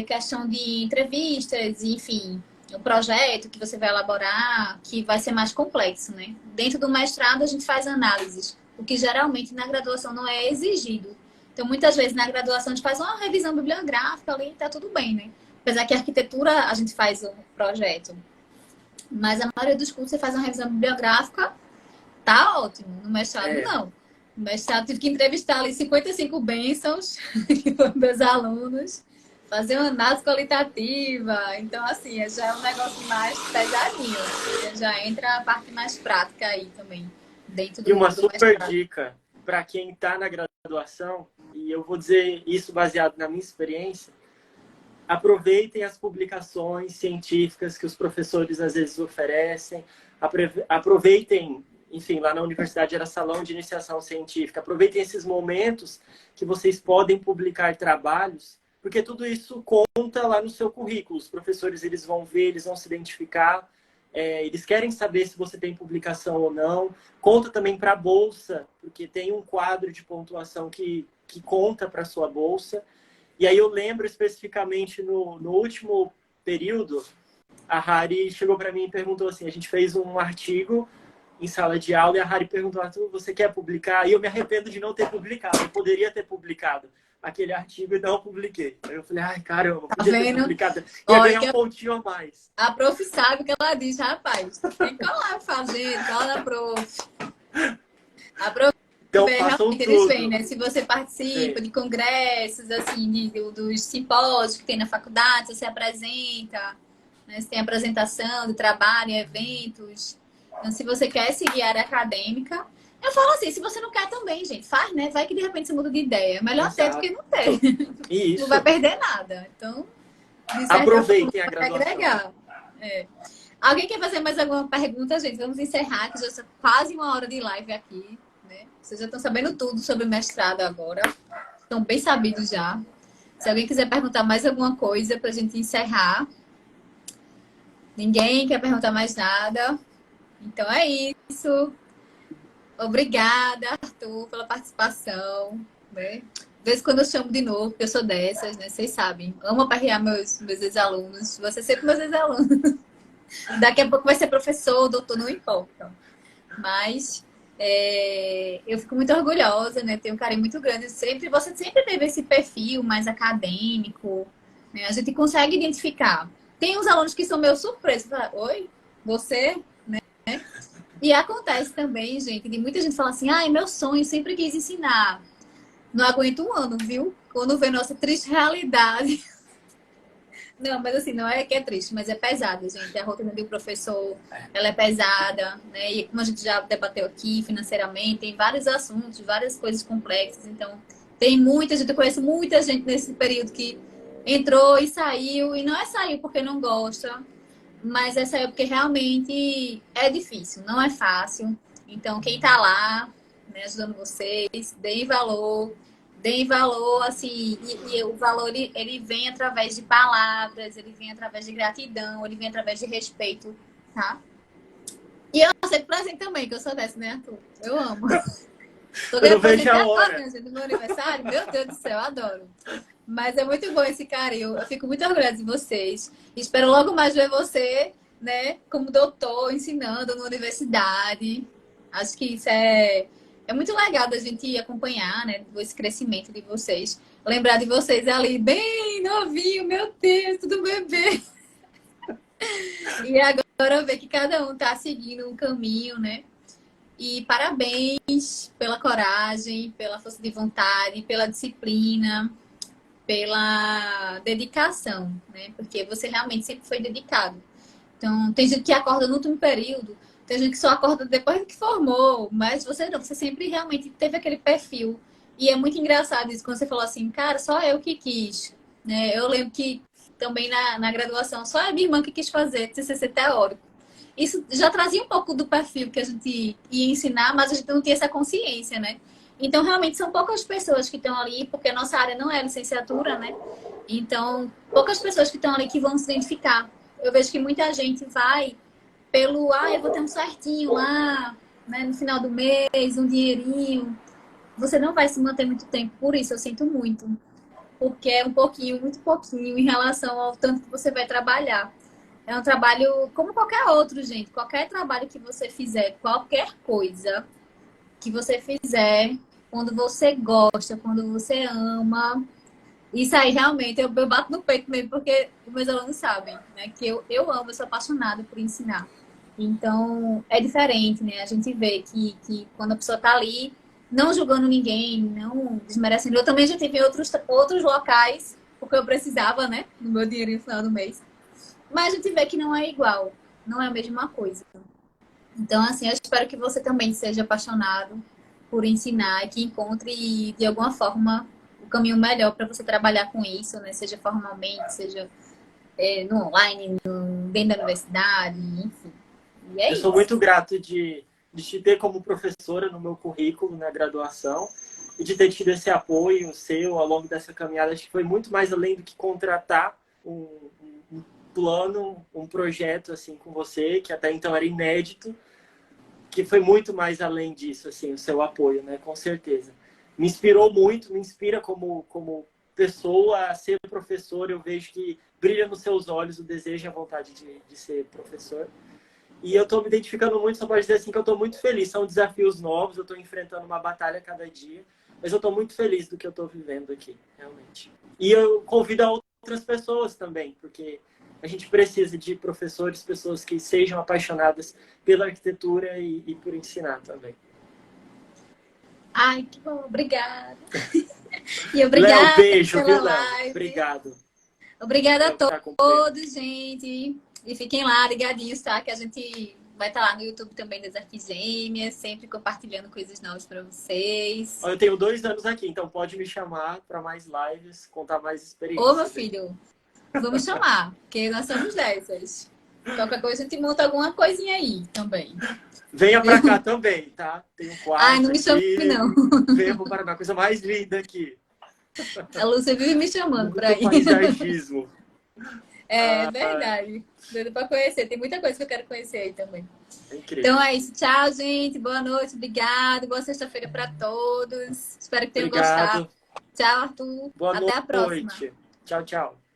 Speaker 1: questão de entrevistas, enfim, o projeto que você vai elaborar, que vai ser mais complexo, né? Dentro do mestrado, a gente faz análises, o que geralmente na graduação não é exigido. Então, muitas vezes na graduação a gente faz uma revisão bibliográfica ali e tá tudo bem, né? Apesar que a arquitetura a gente faz o projeto, mas a maioria dos cursos você faz uma revisão bibliográfica, tá ótimo. No mestrado,
Speaker 2: É.
Speaker 1: não. No mestrado, tive que entrevistar ali 55 bênçãos, que foram meus alunos, fazer uma análise qualitativa. Então, assim, já é um negócio mais pesadinho. Já entra a parte mais prática aí também, dentro
Speaker 2: E uma
Speaker 1: do
Speaker 2: super
Speaker 1: mestrado.
Speaker 2: dica para quem está na graduação, e eu vou dizer isso baseado na minha experiência, aproveitem as publicações científicas que os professores às vezes oferecem, aproveitem, enfim, lá na universidade era salão de iniciação científica, aproveitem esses momentos que vocês podem publicar trabalhos, porque tudo isso conta lá no seu currículo. Os professores eles vão ver, eles vão se identificar, eles querem saber se você tem publicação ou não. Conta também para a bolsa, porque tem um quadro de pontuação que conta para a sua bolsa. E aí eu lembro especificamente no último período, a Hari chegou para mim e perguntou assim, a gente fez um artigo em sala de aula e a Hari perguntou, Arthur, você quer publicar? E eu me arrependo de não ter publicado. Eu poderia ter publicado aquele artigo e não publiquei. Aí eu falei, ai, caramba,
Speaker 1: Tá
Speaker 2: podia ter
Speaker 1: vendo?
Speaker 2: publicado. Ia
Speaker 1: Olha
Speaker 2: ganhar
Speaker 1: que
Speaker 2: um pontinho a mais.
Speaker 1: a prof sabe o que ela diz, rapaz. Tem que colar fazendo, cola na prof. A prof
Speaker 2: Então, façam
Speaker 1: realmente eles
Speaker 2: tudo.
Speaker 1: veem, né? Se você participa
Speaker 2: Sim.
Speaker 1: de congressos, assim, dos simpósios que tem na faculdade, se você apresenta, né? Se tem apresentação de trabalho, eventos. Então, se você quer seguir a área acadêmica, eu falo assim, se você não quer também, gente, faz, né? Vai que de repente você muda de ideia. Melhor ter do
Speaker 2: Exato.
Speaker 1: que não ter.
Speaker 2: Isso.
Speaker 1: Não vai perder nada. Então, de certa
Speaker 2: Aproveitem a
Speaker 1: forma, vai
Speaker 2: graduação.
Speaker 1: agregar. É. Alguém quer fazer mais alguma pergunta, gente? Vamos encerrar, que já está quase 1 hora de live aqui, né? Vocês já estão sabendo tudo sobre o mestrado agora. Estão bem sabidos já. Se alguém quiser perguntar mais alguma coisa para a gente encerrar. Ninguém quer perguntar mais nada. Então é isso. Obrigada, Arthur, pela participação. Né? De vez em quando eu chamo de novo, porque eu sou dessas, né? Vocês sabem. Amo aperrear meus ex-alunos. Você sempre meus ex-alunos. Daqui a pouco vai ser professor, doutor, não importa. Mas eu fico muito orgulhosa, né? Tenho um carinho muito grande. Você sempre teve esse perfil mais acadêmico, né? A gente consegue identificar. Tem uns alunos que são meio surpresos. Oi? Você? Né? E acontece também, gente, de muita gente falar assim, ai, meu sonho, sempre quis ensinar. Não aguento 1 ano, viu? Quando vê nossa triste realidade. Não, mas assim, não é que é triste, mas é pesada, gente. A rotina do professor, ela é pesada, né? E como a gente já debateu aqui, financeiramente, tem vários assuntos, várias coisas complexas. Então, tem muita gente, eu conheço muita gente nesse período que entrou e saiu, e não é saiu porque não gosta, mas é saiu porque realmente é difícil, não é fácil. Então, quem tá lá, né, ajudando vocês, deem valor, assim, e o valor ele vem através de palavras, ele vem através de gratidão, ele vem através de respeito, tá? E eu aceito presente também, que eu sou dessa, né, Arthur? Eu amo. Tô
Speaker 2: Eu não
Speaker 1: ganhando presente
Speaker 2: vejo a
Speaker 1: agora,
Speaker 2: hora.
Speaker 1: né, gente, no meu aniversário. Meu Deus do céu, eu adoro. Mas é muito bom esse carinho. Eu fico muito orgulhosa de vocês. Espero logo mais ver você, né, como doutor, ensinando na universidade. Acho que isso é muito legal da gente acompanhar, né, esse crescimento de vocês. Lembrar de vocês ali, bem novinho, meu Deus, tudo bebê. E agora ver que cada um tá seguindo um caminho, né? E parabéns pela coragem, pela força de vontade, pela disciplina, pela dedicação, né? Porque você realmente sempre foi dedicado. Então, tem gente que acorda no último período, tem gente que só acorda depois que formou, mas você não, você sempre realmente teve aquele perfil. E é muito engraçado isso, quando você falou assim, cara, só eu que quis, né? Eu lembro que também na graduação, só a minha irmã que quis fazer TCC teórico. Isso já trazia um pouco do perfil que a gente ia ensinar, mas a gente não tinha essa consciência, né? Então, realmente, são poucas pessoas que estão ali, porque a nossa área não é licenciatura, né? Então, poucas pessoas que estão ali que vão se identificar. Eu vejo que muita gente vai pelo, eu vou ter um certinho lá, né, no final do mês, um dinheirinho. Você não vai se manter muito tempo por isso, eu sinto muito. Porque é um pouquinho, muito pouquinho, em relação ao tanto que você vai trabalhar. É um trabalho como qualquer outro, gente. Qualquer trabalho que você fizer, qualquer coisa que você fizer, quando você gosta, quando você ama, isso aí realmente eu bato no peito mesmo, porque os meus alunos sabem, né? Que eu amo, eu sou apaixonada por ensinar. Então, é diferente, né? A gente vê que quando a pessoa tá ali, não julgando ninguém, não desmerecendo. Eu também já tive em outros locais, porque eu precisava, né? Do meu dinheiro no final do mês. Mas a gente vê que não é igual, não é a mesma coisa. Então, assim, eu espero que você também seja apaixonado por ensinar e que encontre, de alguma forma, o caminho melhor para você trabalhar com isso, né? Seja formalmente, seja no online, dentro da universidade, enfim. E é
Speaker 2: Eu sou
Speaker 1: isso.
Speaker 2: muito grato de te ter como professora no meu currículo na graduação e de ter tido esse apoio seu ao longo dessa caminhada. Acho que foi muito mais além do que contratar um plano, um projeto assim com você, que até então era inédito, que foi muito mais além disso, assim, o seu apoio, né? Com certeza. Me inspirou muito, me inspira como pessoa a ser professor. Eu vejo que brilha nos seus olhos o desejo e a vontade de ser professor. E eu estou me identificando muito, só pode dizer assim que eu estou muito feliz. São desafios novos, eu estou enfrentando uma batalha a cada dia, mas eu estou muito feliz do que eu estou vivendo aqui, realmente. E eu convido a outras pessoas também, porque a gente precisa de professores, pessoas que sejam apaixonadas pela arquitetura e por ensinar também.
Speaker 1: Ai, que bom, obrigada. E
Speaker 2: Léo,
Speaker 1: obrigada
Speaker 2: beijo,
Speaker 1: pela
Speaker 2: viu, Léo?
Speaker 1: live.
Speaker 2: Obrigado.
Speaker 1: Obrigada a
Speaker 2: Léo que está acompanhando.
Speaker 1: todos, gente. E fiquem lá ligadinhos, tá? Que a gente vai estar lá no YouTube também das Arquigêmeas, sempre compartilhando coisas novas para vocês.
Speaker 2: Eu tenho 2 anos aqui, então pode me chamar para mais lives, contar mais
Speaker 1: Ô, meu
Speaker 2: experiências.
Speaker 1: filho, vamos chamar, porque nós somos dessas. Qualquer coisa a gente monta alguma coisinha aí também.
Speaker 2: Venha para cá também, tá? Tem um quarto.
Speaker 1: Ai, não me chame,
Speaker 2: aqui.
Speaker 1: não.
Speaker 2: Venha para o Paraná, coisa mais linda aqui.
Speaker 1: A Lúcia vive me chamando
Speaker 2: Muito
Speaker 1: pra ir.
Speaker 2: paisagismo.
Speaker 1: É verdade. Doido pra conhecer. Tem muita coisa que eu quero conhecer aí também.
Speaker 2: É incrível.
Speaker 1: Então é isso. Tchau, gente. Boa noite. Obrigada. Boa sexta-feira pra todos. Espero que tenham gostado. Tchau, Arthur.
Speaker 2: Boa
Speaker 1: Até a próxima.
Speaker 2: noite. Tchau, tchau.